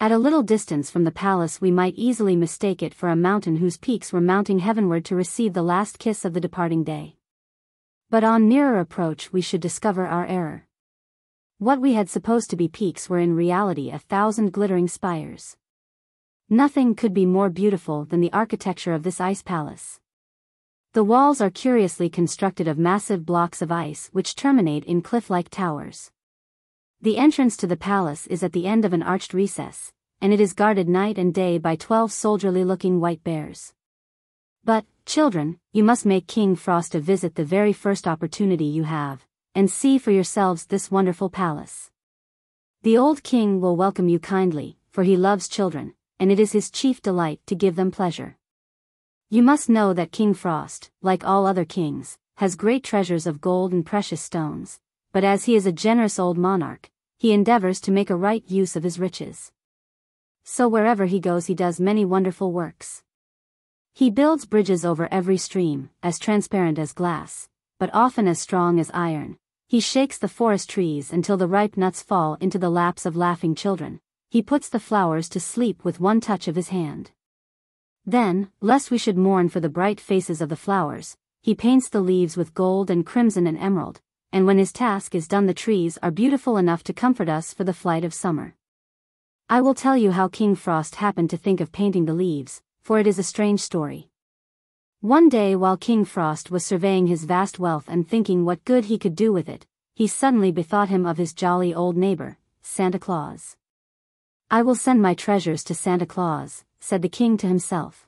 At a little distance from the palace we might easily mistake it for a mountain whose peaks were mounting heavenward to receive the last kiss of the departing day. But on nearer approach we should discover our error. What we had supposed to be peaks were in reality 1,000 glittering spires. Nothing could be more beautiful than the architecture of this ice palace. The walls are curiously constructed of massive blocks of ice which terminate in cliff-like towers. The entrance to the palace is at the end of an arched recess, and it is guarded night and day by 12 soldierly-looking white bears. But, children, you must make King Frost a visit the very first opportunity you have, and see for yourselves this wonderful palace. The old king will welcome you kindly, for he loves children, and it is his chief delight to give them pleasure. You must know that King Frost, like all other kings, has great treasures of gold and precious stones, but as he is a generous old monarch, he endeavors to make a right use of his riches. So wherever he goes he does many wonderful works. He builds bridges over every stream, as transparent as glass, but often as strong as iron. He shakes the forest trees until the ripe nuts fall into the laps of laughing children. He puts the flowers to sleep with one touch of his hand. Then, lest we should mourn for the bright faces of the flowers, he paints the leaves with gold and crimson and emerald, and when his task is done the trees are beautiful enough to comfort us for the flight of summer. I will tell you how King Frost happened to think of painting the leaves, for it is a strange story. One day while King Frost was surveying his vast wealth and thinking what good he could do with it, he suddenly bethought him of his jolly old neighbor, Santa Claus. "I will send my treasures to Santa Claus," said the king to himself.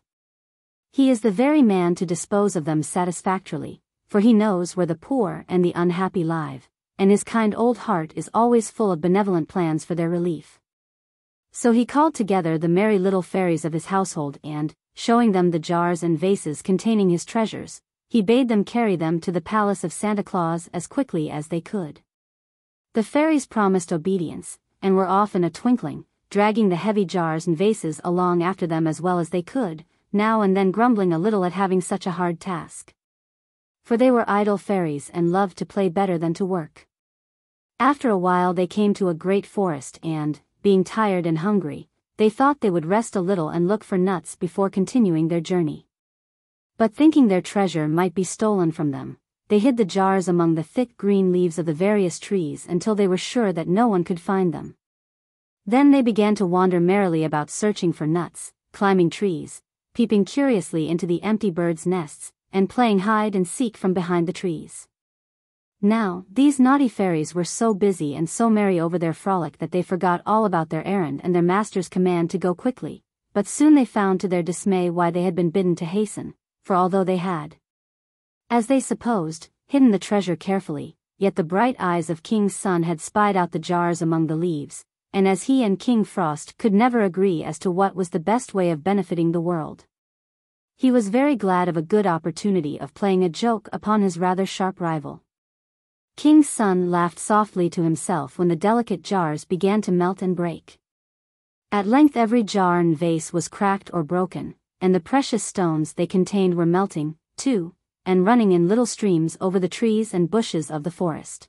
"He is the very man to dispose of them satisfactorily, for he knows where the poor and the unhappy live, and his kind old heart is always full of benevolent plans for their relief." So he called together the merry little fairies of his household and, showing them the jars and vases containing his treasures, he bade them carry them to the palace of Santa Claus as quickly as they could. The fairies promised obedience, and were off in a twinkling, dragging the heavy jars and vases along after them as well as they could, now and then grumbling a little at having such a hard task. For they were idle fairies and loved to play better than to work. After a while they came to a great forest and, being tired and hungry, they thought they would rest a little and look for nuts before continuing their journey. But thinking their treasure might be stolen from them, they hid the jars among the thick green leaves of the various trees until they were sure that no one could find them. Then they began to wander merrily about searching for nuts, climbing trees, peeping curiously into the empty birds' nests, and playing hide and seek from behind the trees. Now, these naughty fairies were so busy and so merry over their frolic that they forgot all about their errand and their master's command to go quickly, but soon they found to their dismay why they had been bidden to hasten, for although they had, as they supposed, hidden the treasure carefully, yet the bright eyes of King's son had spied out the jars among the leaves, and as he and King Frost could never agree as to what was the best way of benefiting the world, He was very glad of a good opportunity of playing a joke upon his rather sharp rival. King's son laughed softly to himself when the delicate jars began to melt and break. At length every jar and vase was cracked or broken, and the precious stones they contained were melting, too, and running in little streams over the trees and bushes of the forest.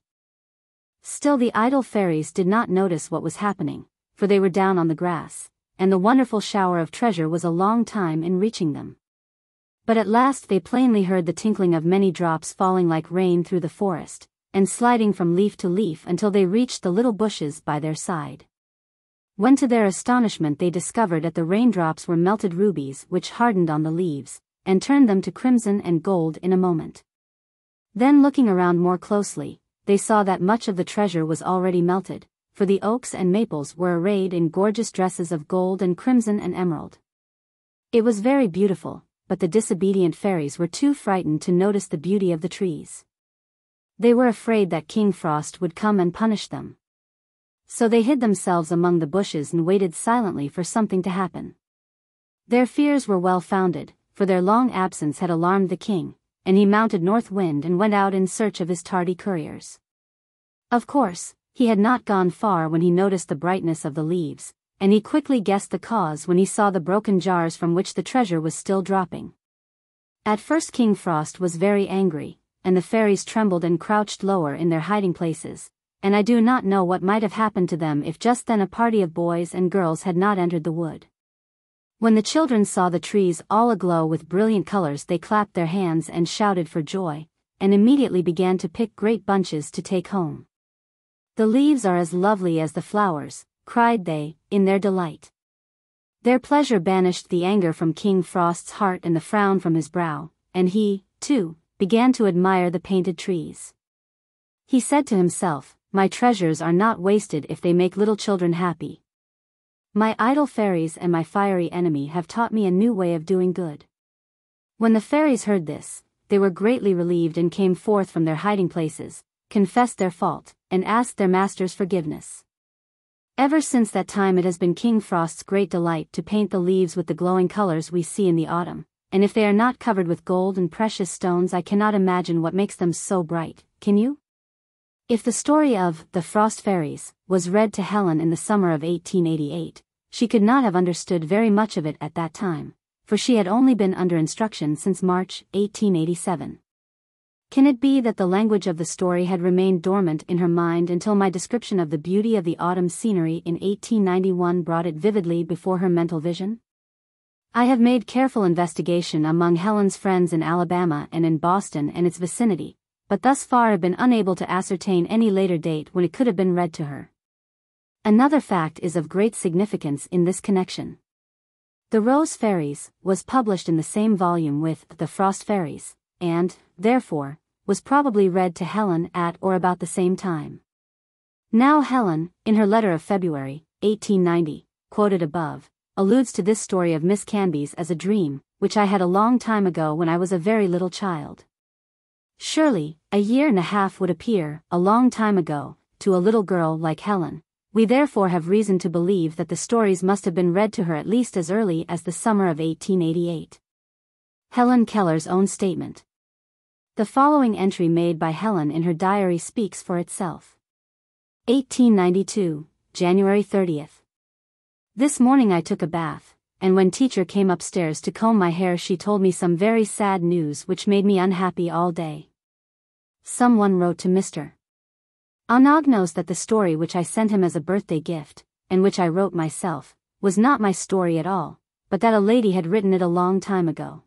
Still the idle fairies did not notice what was happening, for they were down on the grass, and the wonderful shower of treasure was a long time in reaching them. But at last they plainly heard the tinkling of many drops falling like rain through the forest, and sliding from leaf to leaf until they reached the little bushes by their side. When to their astonishment they discovered that the raindrops were melted rubies which hardened on the leaves, and turned them to crimson and gold in a moment. Then looking around more closely, they saw that much of the treasure was already melted, for the oaks and maples were arrayed in gorgeous dresses of gold and crimson and emerald. It was very beautiful, but the disobedient fairies were too frightened to notice the beauty of the trees. They were afraid that King Frost would come and punish them. So they hid themselves among the bushes and waited silently for something to happen. Their fears were well founded, for their long absence had alarmed the king, and he mounted North Wind and went out in search of his tardy couriers. Of course, he had not gone far when he noticed the brightness of the leaves, and he quickly guessed the cause when he saw the broken jars from which the treasure was still dropping. At first King Frost was very angry, and the fairies trembled and crouched lower in their hiding places, and I do not know what might have happened to them if just then a party of boys and girls had not entered the wood. When the children saw the trees all aglow with brilliant colors they clapped their hands and shouted for joy, and immediately began to pick great bunches to take home. "The leaves are as lovely as the flowers," cried they, in their delight. Their pleasure banished the anger from King Frost's heart and the frown from his brow, and he, too, began to admire the painted trees. He said to himself, "My treasures are not wasted if they make little children happy. My idle fairies and my fiery enemy have taught me a new way of doing good." When the fairies heard this, they were greatly relieved and came forth from their hiding places, confessed their fault, and asked their master's forgiveness. Ever since that time it has been King Frost's great delight to paint the leaves with the glowing colors we see in the autumn, and if they are not covered with gold and precious stones I cannot imagine what makes them so bright, can you? If the story of The Frost Fairies was read to Helen in the summer of 1888, she could not have understood very much of it at that time, for she had only been under instruction since March 1887. Can it be that the language of the story had remained dormant in her mind until my description of the beauty of the autumn scenery in 1891 brought it vividly before her mental vision? I have made careful investigation among Helen's friends in Alabama and in Boston and its vicinity, but thus far have been unable to ascertain any later date when it could have been read to her. Another fact is of great significance in this connection. The Rose Fairies was published in the same volume with The Frost Fairies, and, therefore, was probably read to Helen at or about the same time. Now Helen, in her letter of February, 1890, quoted above, alludes to this story of Miss Canby's as a dream, which I had a long time ago when I was a very little child. Surely, a year and a half would appear a long time ago to a little girl like Helen. We therefore have reason to believe that the stories must have been read to her at least as early as the summer of 1888. Helen Keller's own statement. The following entry made by Helen in her diary speaks for itself. 1892, January 30th. This morning I took a bath, and when teacher came upstairs to comb my hair she told me some very sad news which made me unhappy all day. Someone wrote to Mr. Anagnos that the story which I sent him as a birthday gift, and which I wrote myself, was not my story at all, but that a lady had written it a long time ago.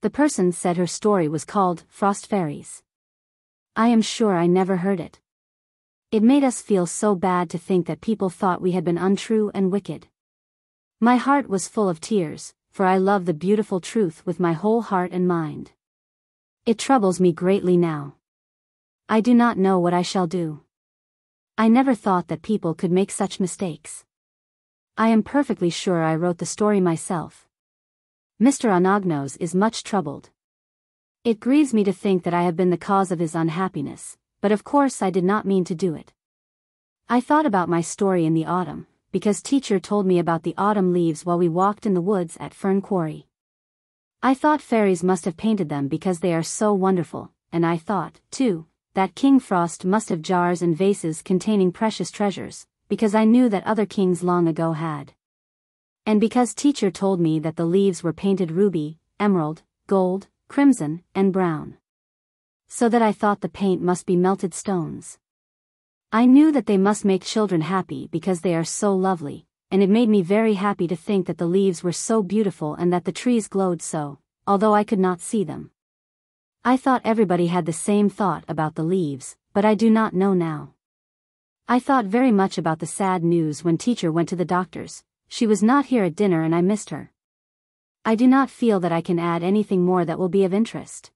The person said her story was called Frost Fairies. I am sure I never heard it. It made us feel so bad to think that people thought we had been untrue and wicked. My heart was full of tears, for I love the beautiful truth with my whole heart and mind. It troubles me greatly now. I do not know what I shall do. I never thought that people could make such mistakes. I am perfectly sure I wrote the story myself. Mr. Anagnos is much troubled. It grieves me to think that I have been the cause of his unhappiness, but of course I did not mean to do it. I thought about my story in the autumn, because teacher told me about the autumn leaves while we walked in the woods at Fern Quarry. I thought fairies must have painted them because they are so wonderful, and I thought, too, that King Frost must have jars and vases containing precious treasures, because I knew that other kings long ago had. And because teacher told me that the leaves were painted ruby, emerald, gold, crimson, and brown. So that I thought the paint must be melted stones. I knew that they must make children happy because they are so lovely, and it made me very happy to think that the leaves were so beautiful and that the trees glowed so, although I could not see them. I thought everybody had the same thought about the leaves, but I do not know now. I thought very much about the sad news when teacher went to the doctor's. She was not here at dinner and I missed her. I do not feel that I can add anything more that will be of interest.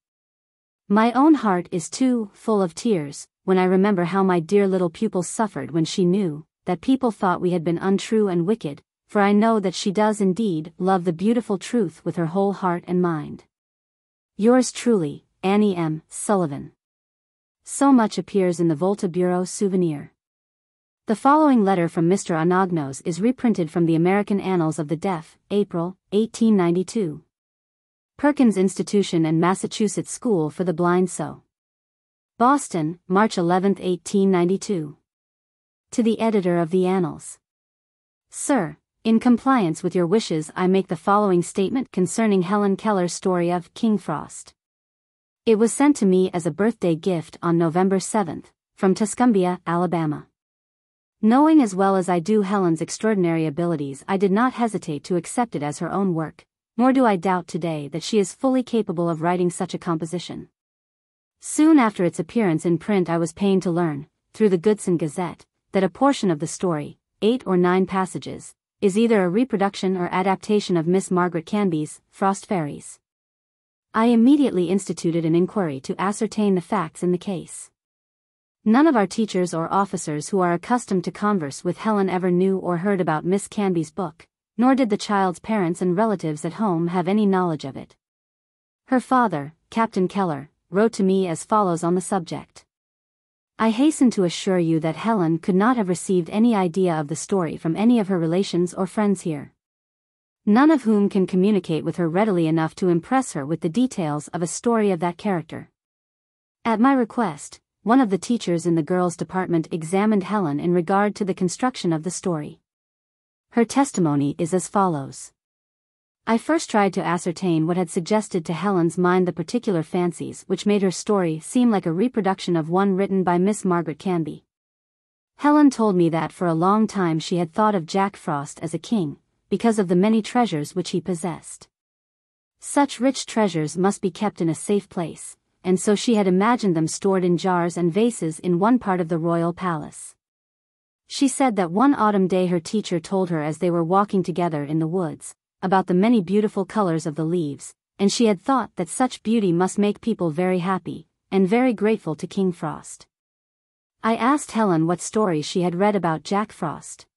My own heart is too full of tears when I remember how my dear little pupil suffered when she knew that people thought we had been untrue and wicked, for I know that she does indeed love the beautiful truth with her whole heart and mind. Yours truly, Annie M. Sullivan. So much appears in the Volta Bureau souvenir. The following letter from Mr. Anagnos is reprinted from the American Annals of the Deaf, April, 1892. Perkins Institution and Massachusetts School for the Blind So. Boston, March 11, 1892. To the Editor of the Annals. Sir, in compliance with your wishes I make the following statement concerning Helen Keller's story of King Frost. It was sent to me as a birthday gift on November 7th, from Tuscumbia, Alabama. Knowing as well as I do Helen's extraordinary abilities, I did not hesitate to accept it as her own work, nor do I doubt today that she is fully capable of writing such a composition. Soon after its appearance in print I was pained to learn, through the Goodson Gazette, that a portion of the story, 8 or 9 passages, is either a reproduction or adaptation of Miss Margaret Canby's Frost Fairies. I immediately instituted an inquiry to ascertain the facts in the case. None of our teachers or officers who are accustomed to converse with Helen ever knew or heard about Miss Canby's book, nor did the child's parents and relatives at home have any knowledge of it. Her father, Captain Keller, wrote to me as follows on the subject. I hasten to assure you that Helen could not have received any idea of the story from any of her relations or friends here, none of whom can communicate with her readily enough to impress her with the details of a story of that character. At my request, one of the teachers in the girls' department examined Helen in regard to the construction of the story. Her testimony is as follows. I first tried to ascertain what had suggested to Helen's mind the particular fancies which made her story seem like a reproduction of one written by Miss Margaret Canby. Helen told me that for a long time she had thought of Jack Frost as a king, because of the many treasures which he possessed. Such rich treasures must be kept in a safe place, and so she had imagined them stored in jars and vases in one part of the royal palace. She said that one autumn day her teacher told her as they were walking together in the woods, about the many beautiful colors of the leaves, and she had thought that such beauty must make people very happy, and very grateful to King Frost. I asked Helen what stories she had read about Jack Frost.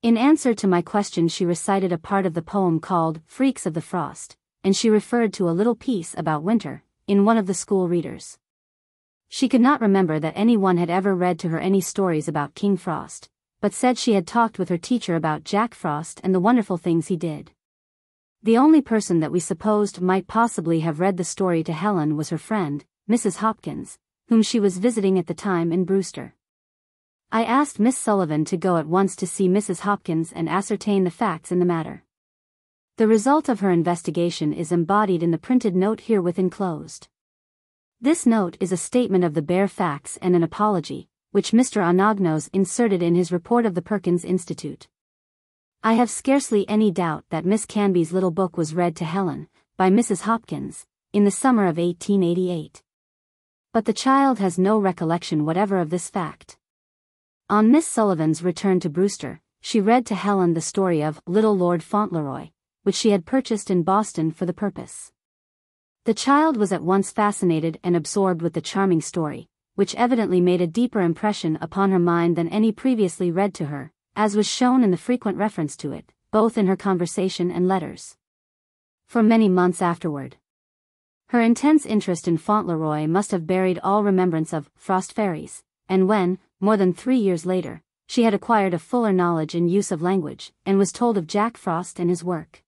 In answer to my question she recited a part of the poem called Freaks of the Frost, and she referred to a little piece about winter, in one of the school readers. She could not remember that anyone had ever read to her any stories about King Frost, but said she had talked with her teacher about Jack Frost and the wonderful things he did. The only person that we supposed might possibly have read the story to Helen was her friend, Mrs. Hopkins, whom she was visiting at the time in Brewster. I asked Miss Sullivan to go at once to see Mrs. Hopkins and ascertain the facts in the matter. The result of her investigation is embodied in the printed note herewith enclosed. This note is a statement of the bare facts and an apology, which Mr. Anagnos inserted in his report of the Perkins Institute. I have scarcely any doubt that Miss Canby's little book was read to Helen, by Mrs. Hopkins, in the summer of 1888. But the child has no recollection whatever of this fact. On Miss Sullivan's return to Brewster, she read to Helen the story of Little Lord Fauntleroy, which she had purchased in Boston for the purpose. The child was at once fascinated and absorbed with the charming story, which evidently made a deeper impression upon her mind than any previously read to her, as was shown in the frequent reference to it, both in her conversation and letters. For many months afterward, her intense interest in Fauntleroy must have buried all remembrance of Frost Fairies, and when, more than 3 years later, she had acquired a fuller knowledge and use of language, and was told of Jack Frost and his work,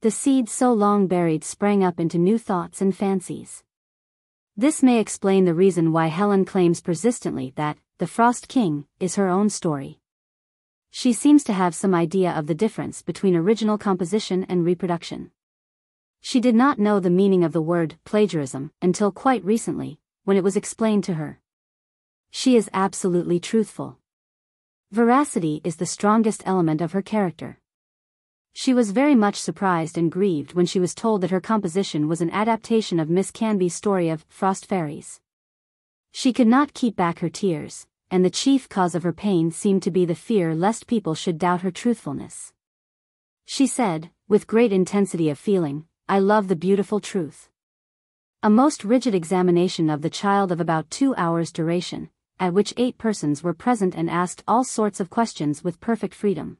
The seed so long buried sprang up into new thoughts and fancies. This may explain the reason why Helen claims persistently that The Frost King is her own story. She seems to have some idea of the difference between original composition and reproduction. She did not know the meaning of the word plagiarism until quite recently, when it was explained to her. She is absolutely truthful. Veracity is the strongest element of her character. She was very much surprised and grieved when she was told that her composition was an adaptation of Miss Canby's story of Frost Fairies. She could not keep back her tears, and the chief cause of her pain seemed to be the fear lest people should doubt her truthfulness. She said, with great intensity of feeling, "I love the beautiful truth." A most rigid examination of the child of about 2 hours' duration, at which 8 persons were present and asked all sorts of questions with perfect freedom,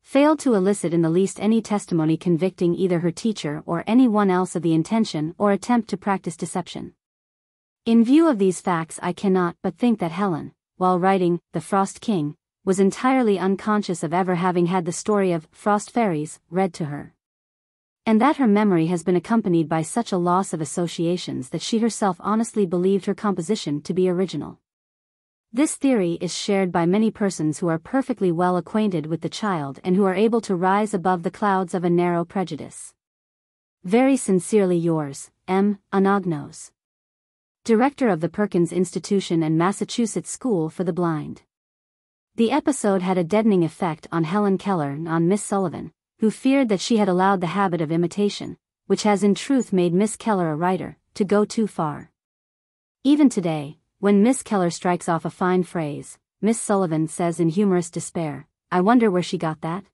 failed to elicit in the least any testimony convicting either her teacher or anyone else of the intention or attempt to practice deception. In view of these facts, I cannot but think that Helen, while writing The Frost King, was entirely unconscious of ever having had the story of Frost Fairies read to her, and that her memory has been accompanied by such a loss of associations that she herself honestly believed her composition to be original. This theory is shared by many persons who are perfectly well acquainted with the child and who are able to rise above the clouds of a narrow prejudice. Very sincerely yours, M. Anagnos, Director of the Perkins Institution and Massachusetts School for the Blind. The episode had a deadening effect on Helen Keller and on Miss Sullivan, who feared that she had allowed the habit of imitation, which has in truth made Miss Keller a writer, to go too far. Even today, when Miss Keller strikes off a fine phrase, Miss Sullivan says in humorous despair, "I wonder where she got that?"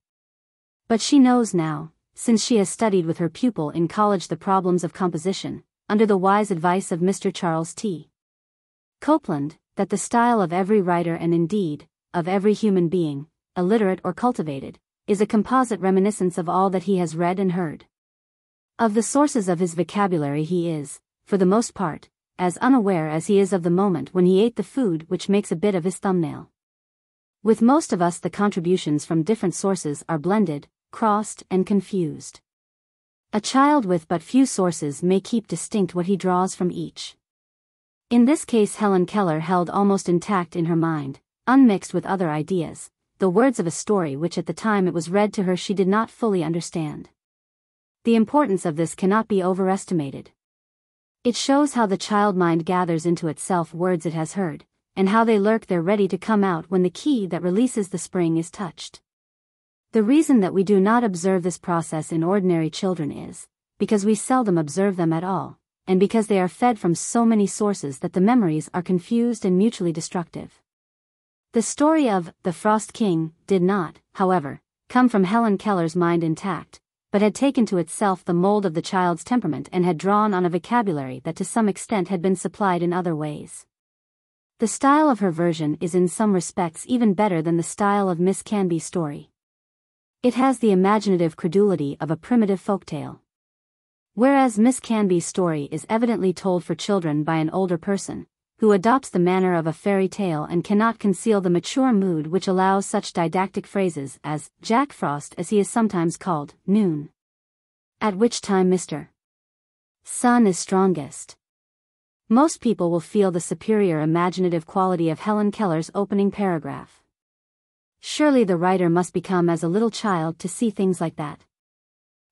But she knows now, since she has studied with her pupil in college the problems of composition, under the wise advice of Mr. Charles T. Copeland, that the style of every writer and indeed, of every human being, illiterate or cultivated, is a composite reminiscence of all that he has read and heard. Of the sources of his vocabulary he is, for the most part, as unaware as he is of the moment when he ate the food which makes a bit of his thumbnail. With most of us the contributions from different sources are blended, crossed, and confused. A child with but few sources may keep distinct what he draws from each. In this case Helen Keller held almost intact in her mind, unmixed with other ideas, the words of a story which at the time it was read to her she did not fully understand. The importance of this cannot be overestimated. It shows how the child mind gathers into itself words it has heard, and how they lurk there ready to come out when the key that releases the spring is touched. The reason that we do not observe this process in ordinary children is, because we seldom observe them at all, and because they are fed from so many sources that the memories are confused and mutually destructive. The story of The Frost King did not, however, come from Helen Keller's mind intact, but had taken to itself the mold of the child's temperament and had drawn on a vocabulary that to some extent had been supplied in other ways. The style of her version is in some respects even better than the style of Miss Canby's story. It has the imaginative credulity of a primitive folktale. Whereas Miss Canby's story is evidently told for children by an older person, who adopts the manner of a fairy tale and cannot conceal the mature mood which allows such didactic phrases as Jack Frost, as he is sometimes called, noon, at which time Mr. Sun is strongest. Most people will feel the superior imaginative quality of Helen Keller's opening paragraph. Surely the writer must become as a little child to see things like that.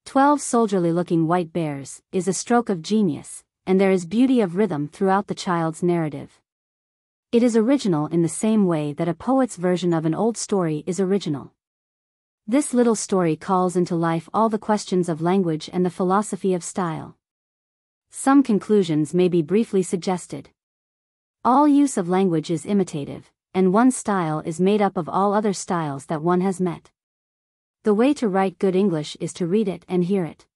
12 soldierly-looking white bears is a stroke of genius, and there is beauty of rhythm throughout the child's narrative. It is original in the same way that a poet's version of an old story is original. This little story calls into life all the questions of language and the philosophy of style. Some conclusions may be briefly suggested. All use of language is imitative, and one style is made up of all other styles that one has met. The way to write good English is to read it and hear it.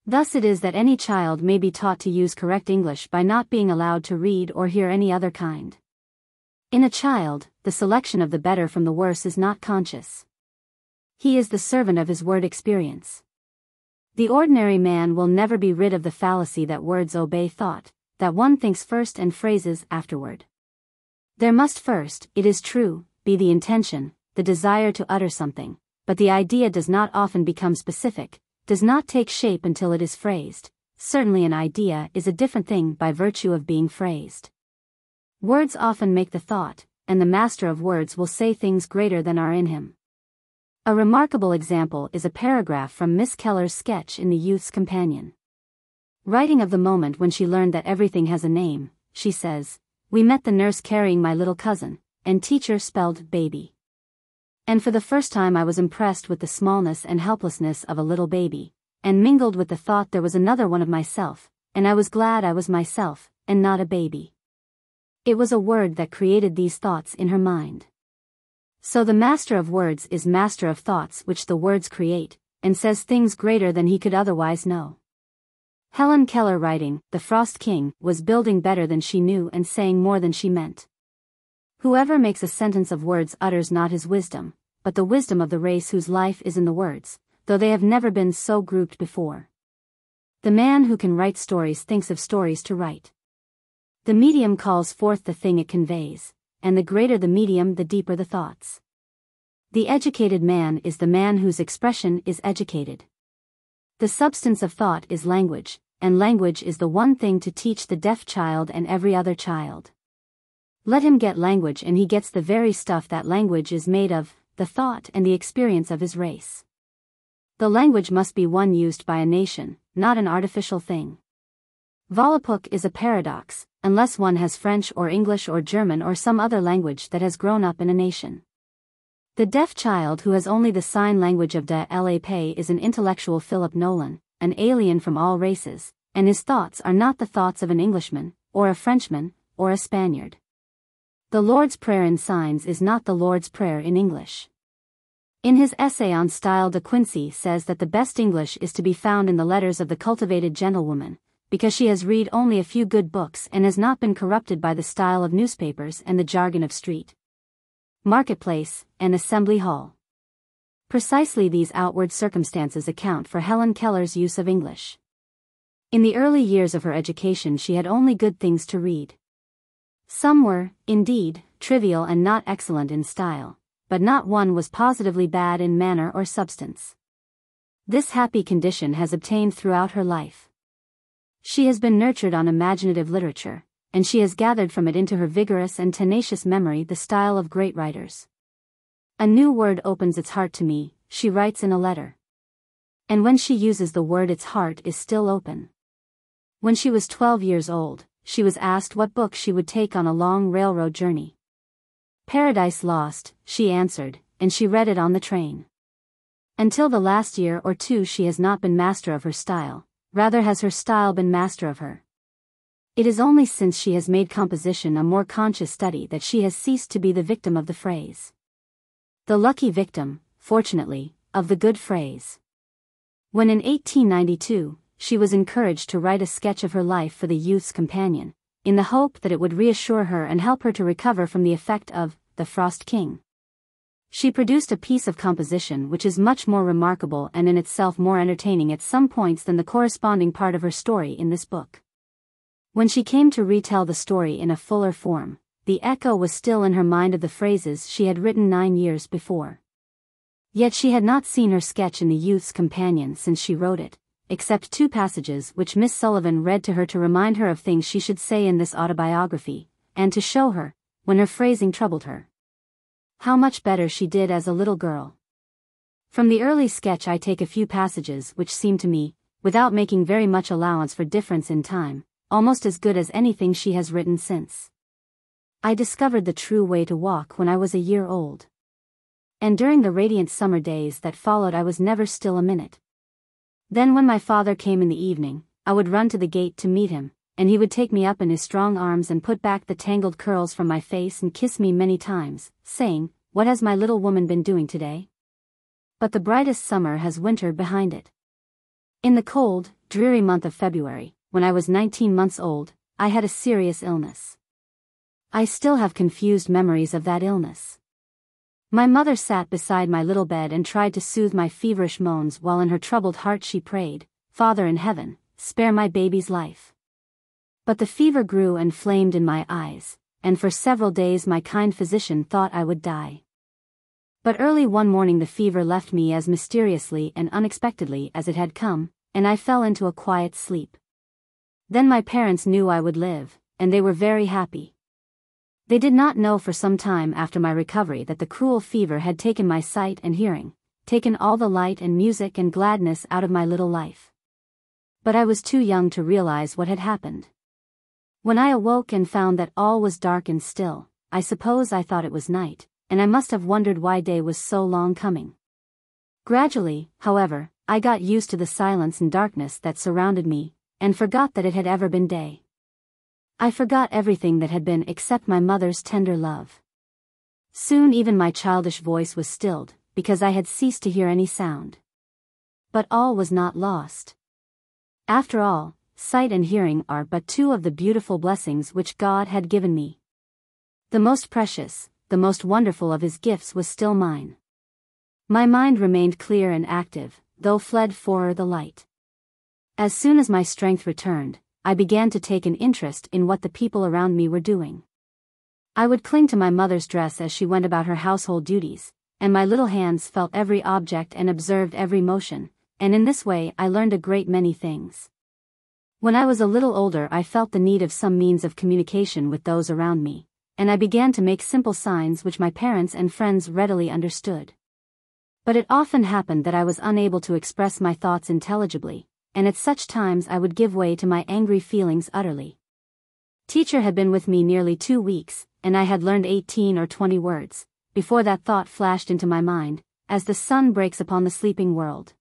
Thus it is that any child may be taught to use correct English by not being allowed to read or hear any other kind. In a child, the selection of the better from the worse is not conscious. He is the servant of his word experience. The ordinary man will never be rid of the fallacy that words obey thought, that one thinks first and phrases afterward. There must first, it is true, be the intention, the desire to utter something, but the idea does not often become specific, does not take shape until it is phrased. Certainly an idea is a different thing by virtue of being phrased. Words often make the thought, and the master of words will say things greater than are in him. A remarkable example is a paragraph from Miss Keller's sketch in The Youth's Companion. Writing of the moment when she learned that everything has a name, she says, "We met the nurse carrying my little cousin, and teacher spelled baby. And for the first time I was impressed with the smallness and helplessness of a little baby, and mingled with the thought there was another one of myself, and I was glad I was myself, and not a baby." It was a word that created these thoughts in her mind. So the master of words is master of thoughts which the words create, and says things greater than he could otherwise know. Helen Keller, writing The Frost King, was building better than she knew and saying more than she meant. Whoever makes a sentence of words utters not his wisdom, but the wisdom of the race whose life is in the words, though they have never been so grouped before. The man who can write stories thinks of stories to write. The medium calls forth the thing it conveys, and the greater the medium the deeper the thoughts. The educated man is the man whose expression is educated. The substance of thought is language, and language is the one thing to teach the deaf child and every other child. Let him get language and he gets the very stuff that language is made of, the thought and the experience of his race. The language must be one used by a nation, not an artificial thing. Volapük is a paradox, unless one has French or English or German or some other language that has grown up in a nation. The deaf child who has only the sign language of de la paix is an intellectual Philip Nolan, an alien from all races, and his thoughts are not the thoughts of an Englishman, or a Frenchman, or a Spaniard. The Lord's Prayer in signs is not the Lord's Prayer in English. In his essay on style, De Quincey says that the best English is to be found in the letters of the cultivated gentlewoman, because she has read only a few good books and has not been corrupted by the style of newspapers and the jargon of street, marketplace, and assembly hall. Precisely these outward circumstances account for Helen Keller's use of English. In the early years of her education she had only good things to read. Some were, indeed, trivial and not excellent in style, but not one was positively bad in manner or substance. This happy condition has obtained throughout her life. She has been nurtured on imaginative literature, and she has gathered from it into her vigorous and tenacious memory the style of great writers. "A new word opens its heart to me," she writes in a letter. And when she uses the word, its heart is still open. When she was 12 years old, she was asked what book she would take on a long railroad journey. "Paradise Lost," she answered, and she read it on the train. Until the last year or two she has not been master of her style, rather has her style been master of her. It is only since she has made composition a more conscious study that she has ceased to be the victim of the phrase. The lucky victim, fortunately, of the good phrase. When in 1892, she was encouraged to write a sketch of her life for the Youth's Companion, in the hope that it would reassure her and help her to recover from the effect of The Frost King. She produced a piece of composition which is much more remarkable and in itself more entertaining at some points than the corresponding part of her story in this book. When she came to retell the story in a fuller form, the echo was still in her mind of the phrases she had written 9 years before. Yet she had not seen her sketch in the Youth's Companion since she wrote it, except 2 passages which Miss Sullivan read to her to remind her of things she should say in this autobiography, and to show her, when her phrasing troubled her, how much better she did as a little girl. From the early sketch I take a few passages which seem to me, without making very much allowance for difference in time, almost as good as anything she has written since. I discovered the true way to walk when I was a year old. And during the radiant summer days that followed I was never still a minute. Then when my father came in the evening, I would run to the gate to meet him, and he would take me up in his strong arms and put back the tangled curls from my face and kiss me many times, saying, "What has my little woman been doing today?" But the brightest summer has winter behind it. In the cold, dreary month of February, when I was 19 months old, I had a serious illness. I still have confused memories of that illness. My mother sat beside my little bed and tried to soothe my feverish moans while in her troubled heart she prayed, "Father in heaven, spare my baby's life." But the fever grew and flamed in my eyes, and for several days my kind physician thought I would die. But early one morning the fever left me as mysteriously and unexpectedly as it had come, and I fell into a quiet sleep. Then my parents knew I would live, and they were very happy. They did not know for some time after my recovery that the cruel fever had taken my sight and hearing, taken all the light and music and gladness out of my little life. But I was too young to realize what had happened. When I awoke and found that all was dark and still, I suppose I thought it was night, and I must have wondered why day was so long coming. Gradually, however, I got used to the silence and darkness that surrounded me, and forgot that it had ever been day. I forgot everything that had been except my mother's tender love. Soon even my childish voice was stilled, because I had ceased to hear any sound. But all was not lost. After all, sight and hearing are but two of the beautiful blessings which God had given me. The most precious, the most wonderful of His gifts was still mine. My mind remained clear and active, though fled for the light. As soon as my strength returned, I began to take an interest in what the people around me were doing. I would cling to my mother's dress as she went about her household duties, and my little hands felt every object and observed every motion, and in this way I learned a great many things. When I was a little older I felt the need of some means of communication with those around me, and I began to make simple signs which my parents and friends readily understood. But it often happened that I was unable to express my thoughts intelligibly, and at such times I would give way to my angry feelings utterly. Teacher had been with me nearly 2 weeks, and I had learned 18 or 20 words, before that thought flashed into my mind, as the sun breaks upon the sleeping world.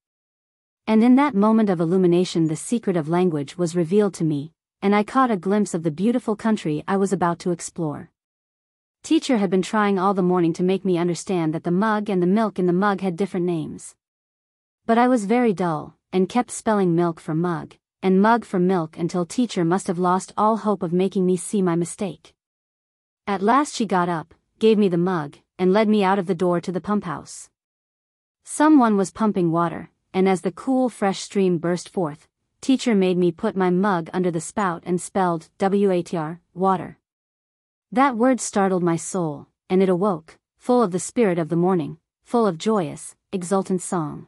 And in that moment of illumination the secret of language was revealed to me, and I caught a glimpse of the beautiful country I was about to explore. Teacher had been trying all the morning to make me understand that the mug and the milk in the mug had different names. But I was very dull, and kept spelling milk for mug, and mug for milk until teacher must have lost all hope of making me see my mistake. At last she got up, gave me the mug, and led me out of the door to the pump house. Someone was pumping water, and as the cool fresh stream burst forth, teacher made me put my mug under the spout and spelled water, water. That word startled my soul, and it awoke, full of the spirit of the morning, full of joyous, exultant song.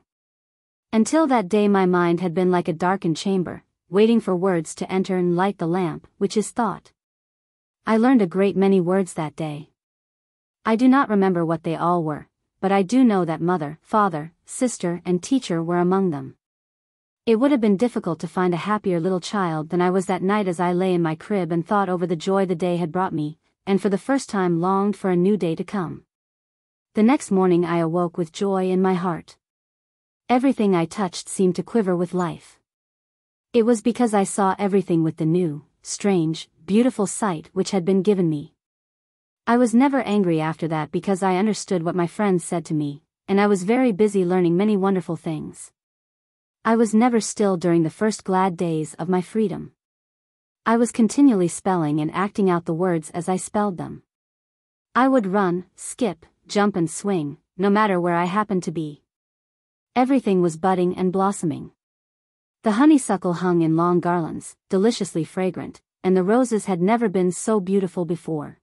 Until that day my mind had been like a darkened chamber, waiting for words to enter and light the lamp, which is thought. I learned a great many words that day. I do not remember what they all were, but I do know that mother, father, sister, and teacher were among them. It would have been difficult to find a happier little child than I was that night as I lay in my crib and thought over the joy the day had brought me, and for the first time longed for a new day to come. The next morning I awoke with joy in my heart. Everything I touched seemed to quiver with life. It was because I saw everything with the new, strange, beautiful sight which had been given me. I was never angry after that because I understood what my friends said to me, and I was very busy learning many wonderful things. I was never still during the first glad days of my freedom. I was continually spelling and acting out the words as I spelled them. I would run, skip, jump and swing, no matter where I happened to be. Everything was budding and blossoming. The honeysuckle hung in long garlands, deliciously fragrant, and the roses had never been so beautiful before.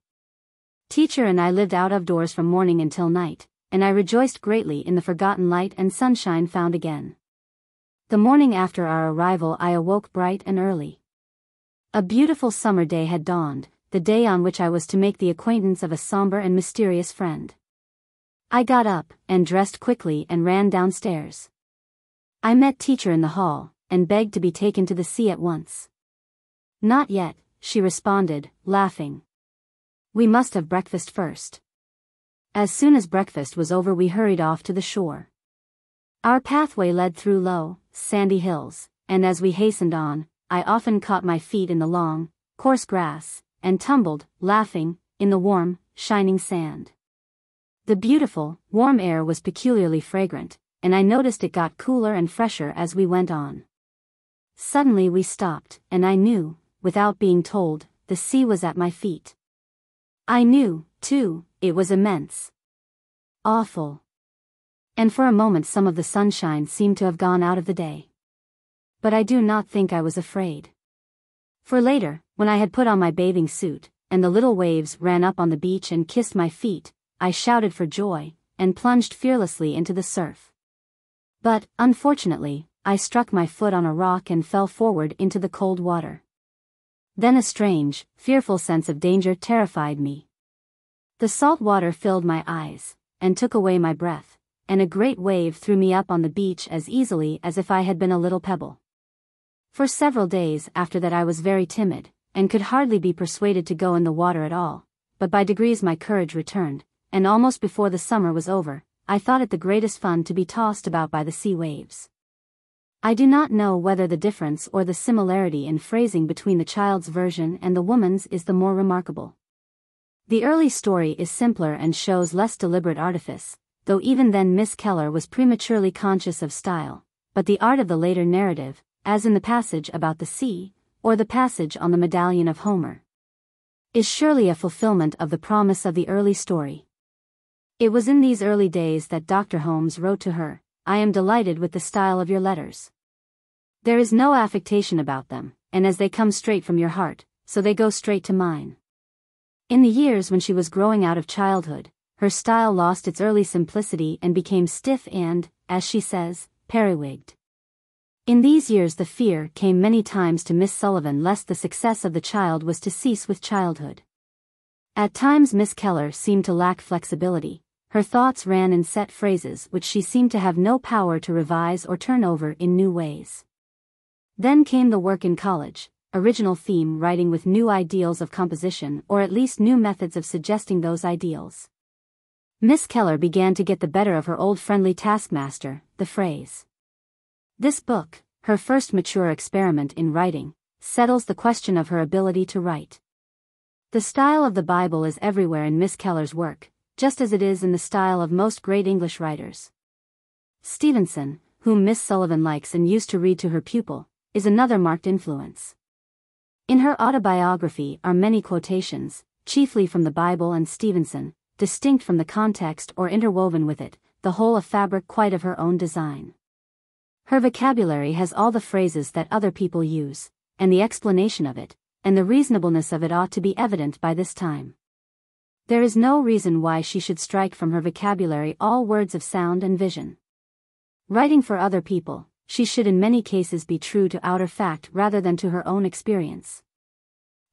Teacher and I lived out of doors from morning until night, and I rejoiced greatly in the forgotten light and sunshine found again. The morning after our arrival I awoke bright and early. A beautiful summer day had dawned, the day on which I was to make the acquaintance of a somber and mysterious friend. I got up, and dressed quickly and ran downstairs. I met teacher in the hall, and begged to be taken to the sea at once. Not yet, she responded, laughing. We must have breakfast first. As soon as breakfast was over we hurried off to the shore. Our pathway led through low, sandy hills, and as we hastened on, I often caught my feet in the long, coarse grass, and tumbled, laughing, in the warm, shining sand. The beautiful, warm air was peculiarly fragrant, and I noticed it got cooler and fresher as we went on. Suddenly we stopped, and I knew, without being told, the sea was at my feet. I knew, too, it was immense. Awful. And for a moment some of the sunshine seemed to have gone out of the day. But I do not think I was afraid. For later, when I had put on my bathing suit, and the little waves ran up on the beach and kissed my feet, I shouted for joy, and plunged fearlessly into the surf. But, unfortunately, I struck my foot on a rock and fell forward into the cold water. Then a strange, fearful sense of danger terrified me. The salt water filled my eyes, and took away my breath, and a great wave threw me up on the beach as easily as if I had been a little pebble. For several days after that I was very timid, and could hardly be persuaded to go in the water at all, but by degrees my courage returned, and almost before the summer was over, I thought it the greatest fun to be tossed about by the sea waves. I do not know whether the difference or the similarity in phrasing between the child's version and the woman's is the more remarkable. The early story is simpler and shows less deliberate artifice, though even then Miss Keller was prematurely conscious of style, but the art of the later narrative, as in the passage about the sea, or the passage on the medallion of Homer, is surely a fulfillment of the promise of the early story. It was in these early days that Dr. Holmes wrote to her, "I am delighted with the style of your letters. There is no affectation about them, and as they come straight from your heart, so they go straight to mine." In the years when she was growing out of childhood, her style lost its early simplicity and became stiff and, as she says, periwigged. In these years the fear came many times to Miss Sullivan lest the success of the child was to cease with childhood. At times Miss Keller seemed to lack flexibility. Her thoughts ran in set phrases which she seemed to have no power to revise or turn over in new ways. Then came the work in college, original theme writing with new ideals of composition or at least new methods of suggesting those ideals. Miss Keller began to get the better of her old friendly taskmaster, the phrase. This book, her first mature experiment in writing, settles the question of her ability to write. The style of the Bible is everywhere in Miss Keller's work, just as it is in the style of most great English writers. Stevenson, whom Miss Sullivan likes and used to read to her pupil, is another marked influence. In her autobiography are many quotations, chiefly from the Bible and Stevenson, distinct from the context or interwoven with it, the whole a fabric quite of her own design. Her vocabulary has all the phrases that other people use, and the explanation of it, and the reasonableness of it ought to be evident by this time. There is no reason why she should strike from her vocabulary all words of sound and vision. Writing for other people, she should in many cases be true to outer fact rather than to her own experience.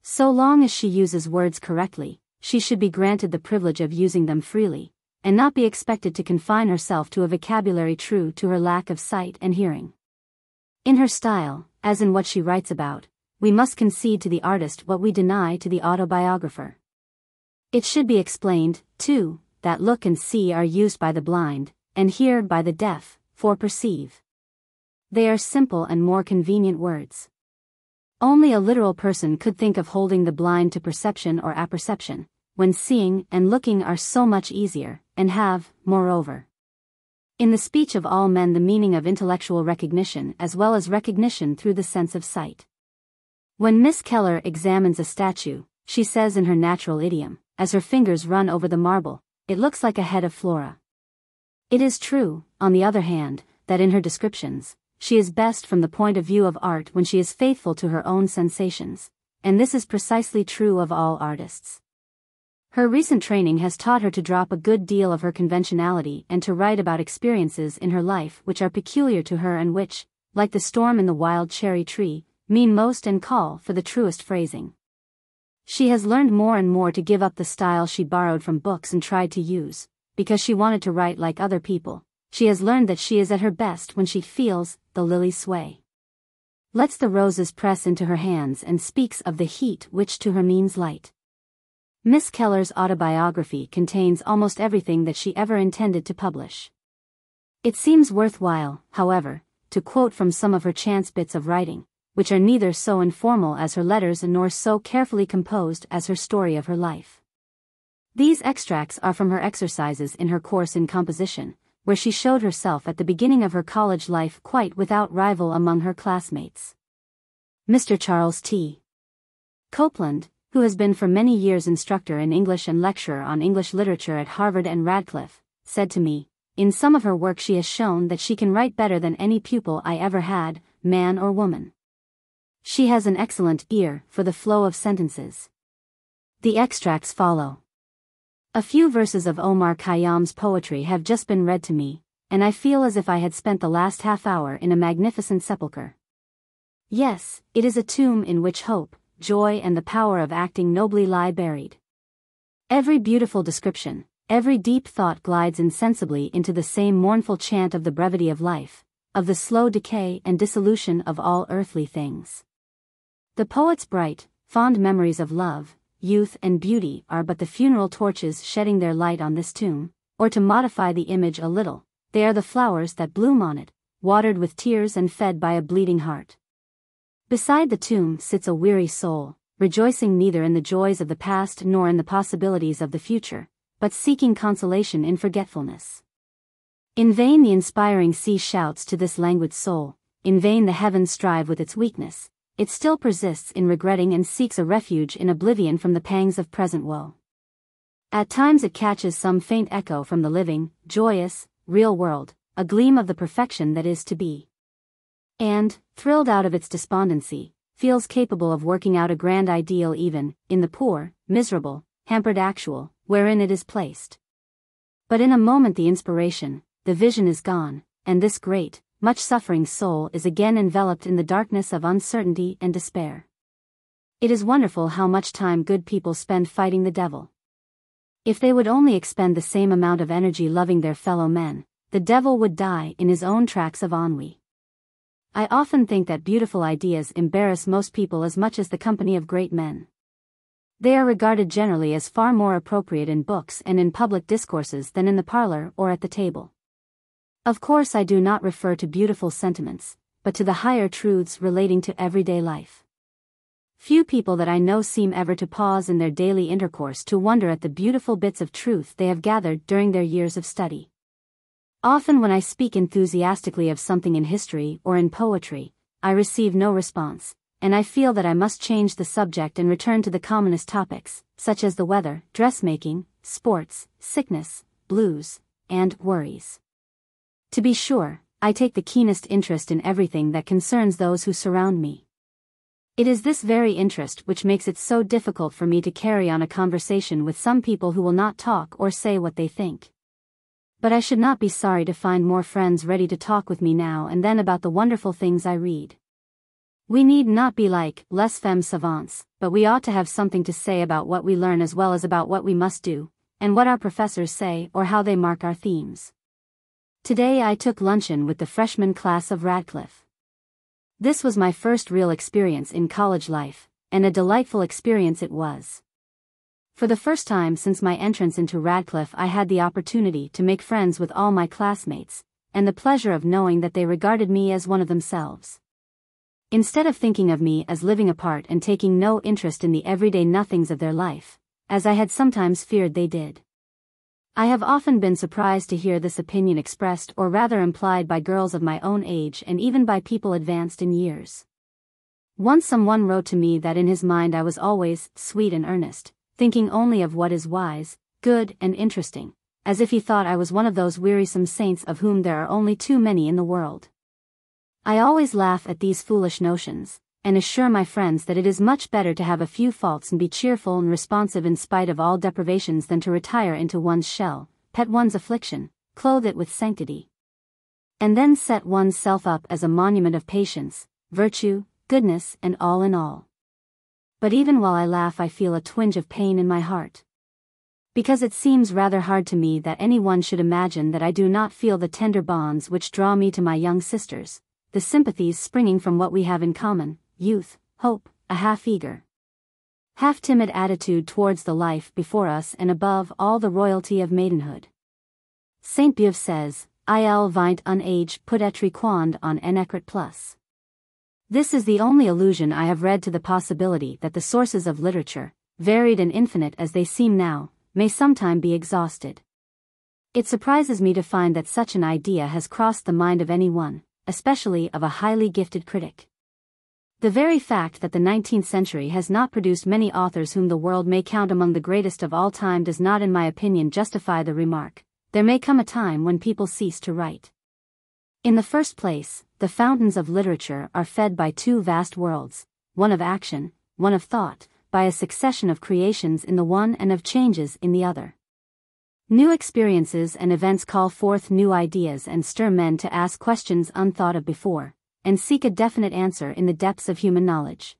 So long as she uses words correctly, she should be granted the privilege of using them freely, and not be expected to confine herself to a vocabulary true to her lack of sight and hearing. In her style, as in what she writes about, we must concede to the artist what we deny to the autobiographer. It should be explained, too, that look and see are used by the blind, and hear by the deaf, for perceive. They are simple and more convenient words. Only a literal person could think of holding the blind to perception or apperception, when seeing and looking are so much easier, and have, moreover, in the speech of all men the meaning of intellectual recognition as well as recognition through the sense of sight. When Miss Keller examines a statue, she says in her natural idiom, as her fingers run over the marble, "It looks like a head of Flora." It is true, on the other hand, that in her descriptions, she is best from the point of view of art when she is faithful to her own sensations, and this is precisely true of all artists. Her recent training has taught her to drop a good deal of her conventionality and to write about experiences in her life which are peculiar to her and which, like the storm in the wild cherry tree, mean most and call for the truest phrasing. She has learned more and more to give up the style she borrowed from books and tried to use, because she wanted to write like other people. She has learned that she is at her best when she feels the lily sway, lets the roses press into her hands and speaks of the heat which to her means light. Miss Keller's autobiography contains almost everything that she ever intended to publish. It seems worthwhile, however, to quote from some of her chance bits of writing, which are neither so informal as her letters nor so carefully composed as her story of her life. These extracts are from her exercises in her course in composition, where she showed herself at the beginning of her college life quite without rival among her classmates. Mr. Charles T. Copeland, who has been for many years instructor in English and lecturer on English literature at Harvard and Radcliffe, said to me, "In some of her work she has shown that she can write better than any pupil I ever had, man or woman. She has an excellent ear for the flow of sentences." The extracts follow. A few verses of Omar Khayyam's poetry have just been read to me, and I feel as if I had spent the last half hour in a magnificent sepulchre. Yes, it is a tomb in which hope, joy and the power of acting nobly lie buried. Every beautiful description, every deep thought glides insensibly into the same mournful chant of the brevity of life, of the slow decay and dissolution of all earthly things. The poet's bright, fond memories of love, youth and beauty are but the funeral torches shedding their light on this tomb, or to modify the image a little, they are the flowers that bloom on it, watered with tears and fed by a bleeding heart. Beside the tomb sits a weary soul, rejoicing neither in the joys of the past nor in the possibilities of the future, but seeking consolation in forgetfulness. In vain the inspiring sea shouts to this languid soul, in vain the heavens strive with its weakness, it still persists in regretting and seeks a refuge in oblivion from the pangs of present woe. At times it catches some faint echo from the living, joyous, real world, a gleam of the perfection that is to be. And, thrilled out of its despondency, feels capable of working out a grand ideal even, in the poor, miserable, hampered actual, wherein it is placed. But in a moment the inspiration, the vision is gone, and this great, much suffering soul is again enveloped in the darkness of uncertainty and despair. It is wonderful how much time good people spend fighting the devil. If they would only expend the same amount of energy loving their fellow men, the devil would die in his own tracks of ennui. I often think that beautiful ideas embarrass most people as much as the company of great men. They are regarded generally as far more appropriate in books and in public discourses than in the parlor or at the table. Of course I do not refer to beautiful sentiments, but to the higher truths relating to everyday life. Few people that I know seem ever to pause in their daily intercourse to wonder at the beautiful bits of truth they have gathered during their years of study. Often when I speak enthusiastically of something in history or in poetry, I receive no response, and I feel that I must change the subject and return to the commonest topics, such as the weather, dressmaking, sports, sickness, blues, and worries. To be sure, I take the keenest interest in everything that concerns those who surround me. It is this very interest which makes it so difficult for me to carry on a conversation with some people who will not talk or say what they think. But I should not be sorry to find more friends ready to talk with me now and then about the wonderful things I read. We need not be like les femmes savantes, but we ought to have something to say about what we learn as well as about what we must do, and what our professors say or how they mark our themes. Today I took luncheon with the freshman class of Radcliffe. This was my first real experience in college life, and a delightful experience it was. For the first time since my entrance into Radcliffe I had the opportunity to make friends with all my classmates, and the pleasure of knowing that they regarded me as one of themselves. Instead of thinking of me as living apart and taking no interest in the everyday nothings of their life, as I had sometimes feared they did. I have often been surprised to hear this opinion expressed or rather implied by girls of my own age and even by people advanced in years. Once someone wrote to me that in his mind I was always sweet and earnest, thinking only of what is wise, good and interesting, as if he thought I was one of those wearisome saints of whom there are only too many in the world. I always laugh at these foolish notions, and assure my friends that it is much better to have a few faults and be cheerful and responsive in spite of all deprivations than to retire into one's shell, pet one's affliction, clothe it with sanctity, and then set one's self up as a monument of patience, virtue, goodness and all in all. But even while I laugh I feel a twinge of pain in my heart. Because it seems rather hard to me that anyone should imagine that I do not feel the tender bonds which draw me to my young sisters, the sympathies springing from what we have in common, youth, hope, a half-eager, half-timid attitude towards the life before us and above all the royalty of maidenhood. Saint Beuve says, Il vint un age peut-être quand on en écrit plus. This is the only allusion I have read to the possibility that the sources of literature, varied and infinite as they seem now, may sometime be exhausted. It surprises me to find that such an idea has crossed the mind of anyone, especially of a highly gifted critic. The very fact that the 19th century has not produced many authors whom the world may count among the greatest of all time does not in my opinion justify the remark, there may come a time when people cease to write. In the first place, the fountains of literature are fed by two vast worlds, one of action, one of thought, by a succession of creations in the one and of changes in the other. New experiences and events call forth new ideas and stir men to ask questions unthought of before, and seek a definite answer in the depths of human knowledge.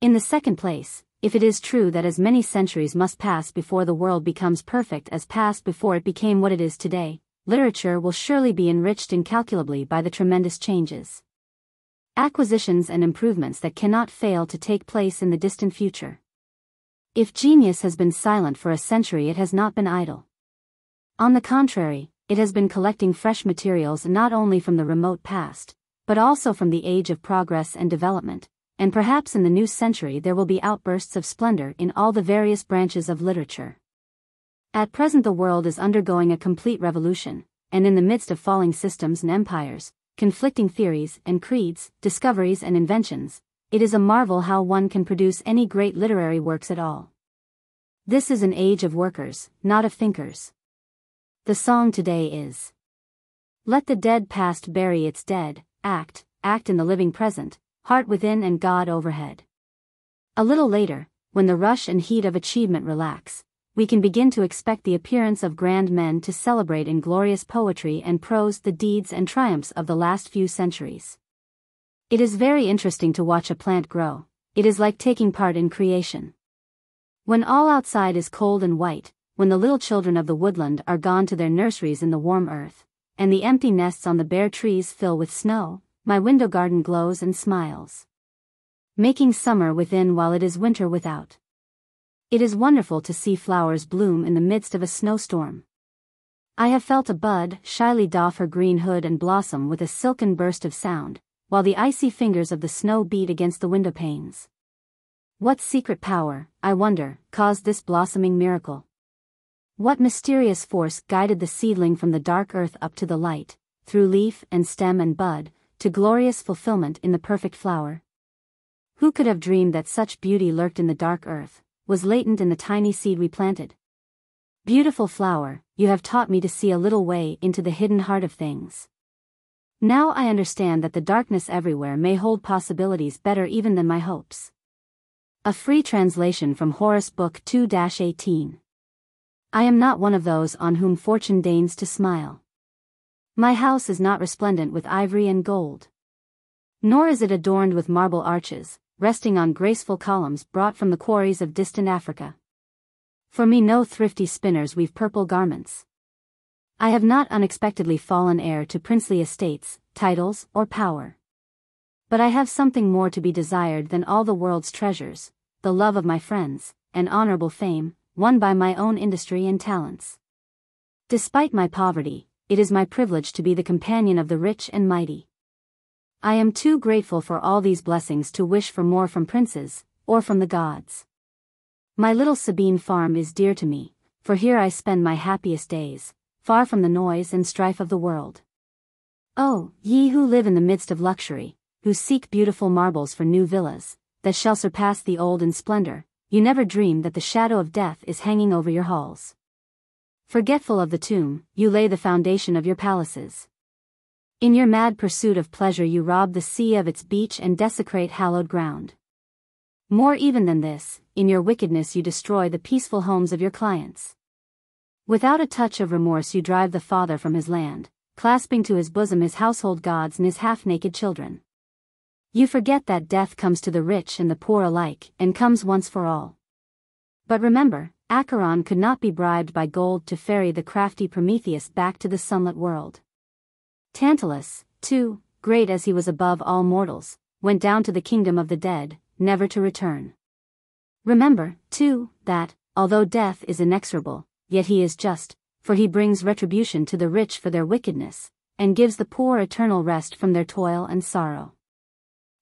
In the second place, if it is true that as many centuries must pass before the world becomes perfect as passed before it became what it is today, literature will surely be enriched incalculably by the tremendous changes, acquisitions and improvements that cannot fail to take place in the distant future. If genius has been silent for a century, it has not been idle. On the contrary, it has been collecting fresh materials not only from the remote past, but also from the age of progress and development, and perhaps in the new century there will be outbursts of splendor in all the various branches of literature. At present the world is undergoing a complete revolution, and in the midst of falling systems and empires, conflicting theories and creeds, discoveries and inventions, it is a marvel how one can produce any great literary works at all. This is an age of workers, not of thinkers. The song today is, "Let the dead past bury its dead, act in the living present, heart within and God overhead." A little later, when the rush and heat of achievement relax, we can begin to expect the appearance of grand men to celebrate in glorious poetry and prose the deeds and triumphs of the last few centuries. It is very interesting to watch a plant grow. It is like taking part in creation. When all outside is cold and white, when the little children of the woodland are gone to their nurseries in the warm earth, and the empty nests on the bare trees fill with snow, my window garden glows and smiles, making summer within while it is winter without. It is wonderful to see flowers bloom in the midst of a snowstorm. I have felt a bud shyly doff her green hood and blossom with a silken burst of sound, while the icy fingers of the snow beat against the window panes. What secret power, I wonder, caused this blossoming miracle? What mysterious force guided the seedling from the dark earth up to the light, through leaf and stem and bud, to glorious fulfillment in the perfect flower? Who could have dreamed that such beauty lurked in the dark earth, was latent in the tiny seed we planted? Beautiful flower, you have taught me to see a little way into the hidden heart of things. Now I understand that the darkness everywhere may hold possibilities better even than my hopes. A free translation from Horace Book 2-18. I am not one of those on whom fortune deigns to smile. My house is not resplendent with ivory and gold. Nor is it adorned with marble arches, resting on graceful columns brought from the quarries of distant Africa. For me no thrifty spinners weave purple garments. I have not unexpectedly fallen heir to princely estates, titles, or power. But I have something more to be desired than all the world's treasures, the love of my friends, and honorable fame, won by my own industry and talents. Despite my poverty, it is my privilege to be the companion of the rich and mighty. I am too grateful for all these blessings to wish for more from princes, or from the gods. My little Sabine farm is dear to me, for here I spend my happiest days, far from the noise and strife of the world. Oh, ye who live in the midst of luxury, who seek beautiful marbles for new villas, that shall surpass the old in splendor, you never dream that the shadow of death is hanging over your halls. Forgetful of the tomb, you lay the foundation of your palaces. In your mad pursuit of pleasure you rob the sea of its beach and desecrate hallowed ground. More even than this, in your wickedness you destroy the peaceful homes of your clients. Without a touch of remorse you drive the father from his land, clasping to his bosom his household gods and his half-naked children. You forget that death comes to the rich and the poor alike, and comes once for all. But remember, Acheron could not be bribed by gold to ferry the crafty Prometheus back to the sunlit world. Tantalus, too, great as he was above all mortals, went down to the kingdom of the dead, never to return. Remember, too, that, although death is inexorable, yet he is just, for he brings retribution to the rich for their wickedness, and gives the poor eternal rest from their toil and sorrow.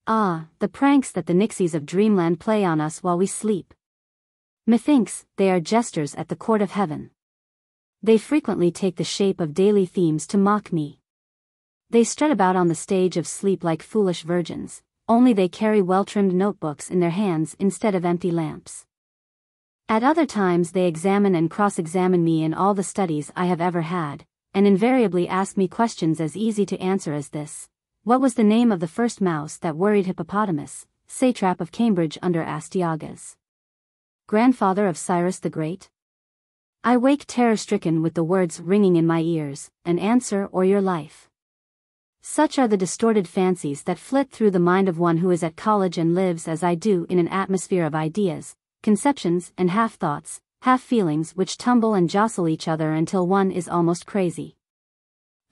Ah, the pranks that the nixies of dreamland play on us while we sleep. Methinks, they are jesters at the court of heaven. They frequently take the shape of daily themes to mock me. They strut about on the stage of sleep like foolish virgins, only they carry well-trimmed notebooks in their hands instead of empty lamps. At other times they examine and cross-examine me in all the studies I have ever had, and invariably ask me questions as easy to answer as this: what was the name of the first mouse that worried Hippopotamus, satrap of Cambridge under Astyages? Grandfather of Cyrus the Great? I wake terror-stricken with the words ringing in my ears, an answer or your life. Such are the distorted fancies that flit through the mind of one who is at college and lives as I do in an atmosphere of ideas, conceptions and half-thoughts, half-feelings which tumble and jostle each other until one is almost crazy.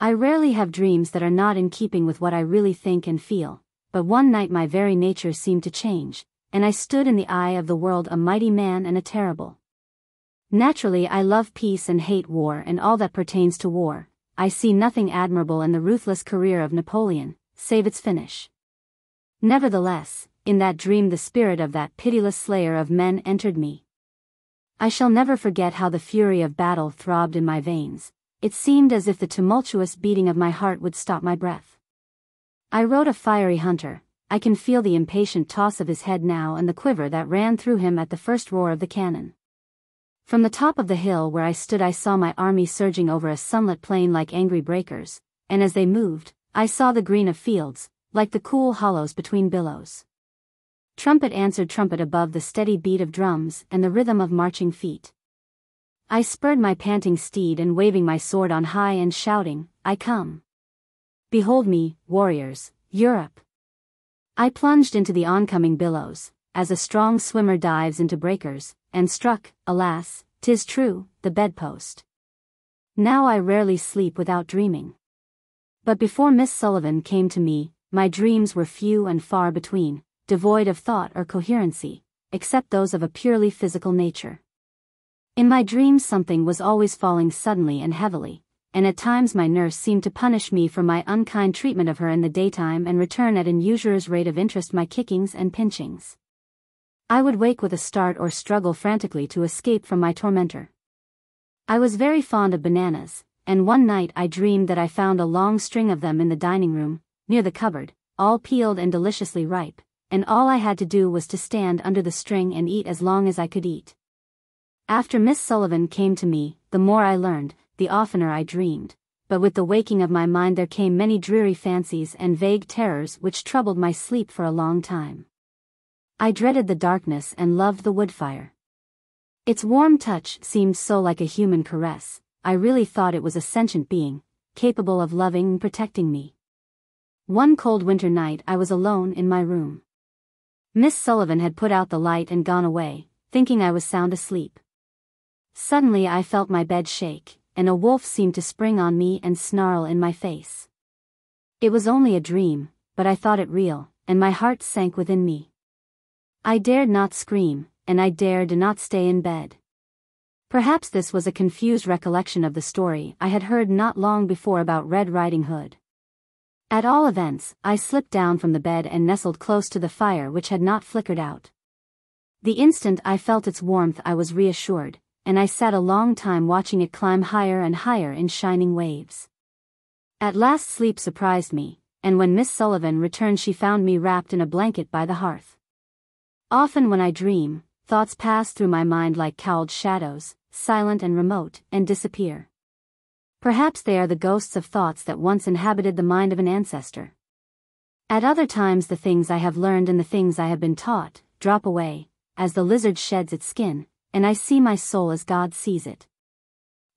I rarely have dreams that are not in keeping with what I really think and feel, but one night my very nature seemed to change, and I stood in the eye of the world a mighty man and a terrible. Naturally I love peace and hate war and all that pertains to war. I see nothing admirable in the ruthless career of Napoleon, save its finish. Nevertheless, in that dream the spirit of that pitiless slayer of men entered me. I shall never forget how the fury of battle throbbed in my veins. It seemed as if the tumultuous beating of my heart would stop my breath. I rode a fiery hunter. I can feel the impatient toss of his head now and the quiver that ran through him at the first roar of the cannon. From the top of the hill where I stood I saw my army surging over a sunlit plain like angry breakers, and as they moved, I saw the green of fields, like the cool hollows between billows. Trumpet answered trumpet above the steady beat of drums and the rhythm of marching feet. I spurred my panting steed and waving my sword on high and shouting, I come. Behold me, warriors, Europe. I plunged into the oncoming billows, as a strong swimmer dives into breakers, and struck, alas, 'tis true, the bedpost. Now I rarely sleep without dreaming. But before Miss Sullivan came to me, my dreams were few and far between, devoid of thought or coherency, except those of a purely physical nature. In my dreams something was always falling suddenly and heavily, and at times my nurse seemed to punish me for my unkind treatment of her in the daytime and return at an usurer's rate of interest my kickings and pinchings. I would wake with a start or struggle frantically to escape from my tormentor. I was very fond of bananas, and one night I dreamed that I found a long string of them in the dining room, near the cupboard, all peeled and deliciously ripe, and all I had to do was to stand under the string and eat as long as I could eat. After Miss Sullivan came to me, the more I learned, the oftener I dreamed, but with the waking of my mind there came many dreary fancies and vague terrors which troubled my sleep for a long time. I dreaded the darkness and loved the wood fire. Its warm touch seemed so like a human caress. I really thought it was a sentient being, capable of loving and protecting me. One cold winter night I was alone in my room. Miss Sullivan had put out the light and gone away, thinking I was sound asleep. Suddenly I felt my bed shake, and a wolf seemed to spring on me and snarl in my face. It was only a dream, but I thought it real, and my heart sank within me. I dared not scream, and I dared not stay in bed. Perhaps this was a confused recollection of the story I had heard not long before about Red Riding Hood. At all events, I slipped down from the bed and nestled close to the fire which had not flickered out. The instant I felt its warmth I was reassured, and I sat a long time watching it climb higher and higher in shining waves. At last sleep surprised me, and when Miss Sullivan returned she found me wrapped in a blanket by the hearth. Often when I dream, thoughts pass through my mind like cowled shadows, silent and remote, and disappear. Perhaps they are the ghosts of thoughts that once inhabited the mind of an ancestor. At other times the things I have learned and the things I have been taught drop away, as the lizard sheds its skin, and I see my soul as God sees it.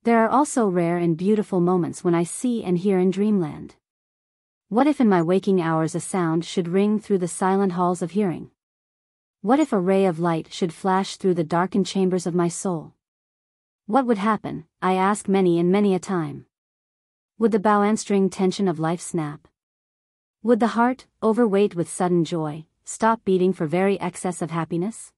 There are also rare and beautiful moments when I see and hear in dreamland. What if in my waking hours a sound should ring through the silent halls of hearing? What if a ray of light should flash through the darkened chambers of my soul? What would happen, I ask many and many a time. Would the bow-and-string tension of life snap? Would the heart, overweight with sudden joy, stop beating for very excess of happiness?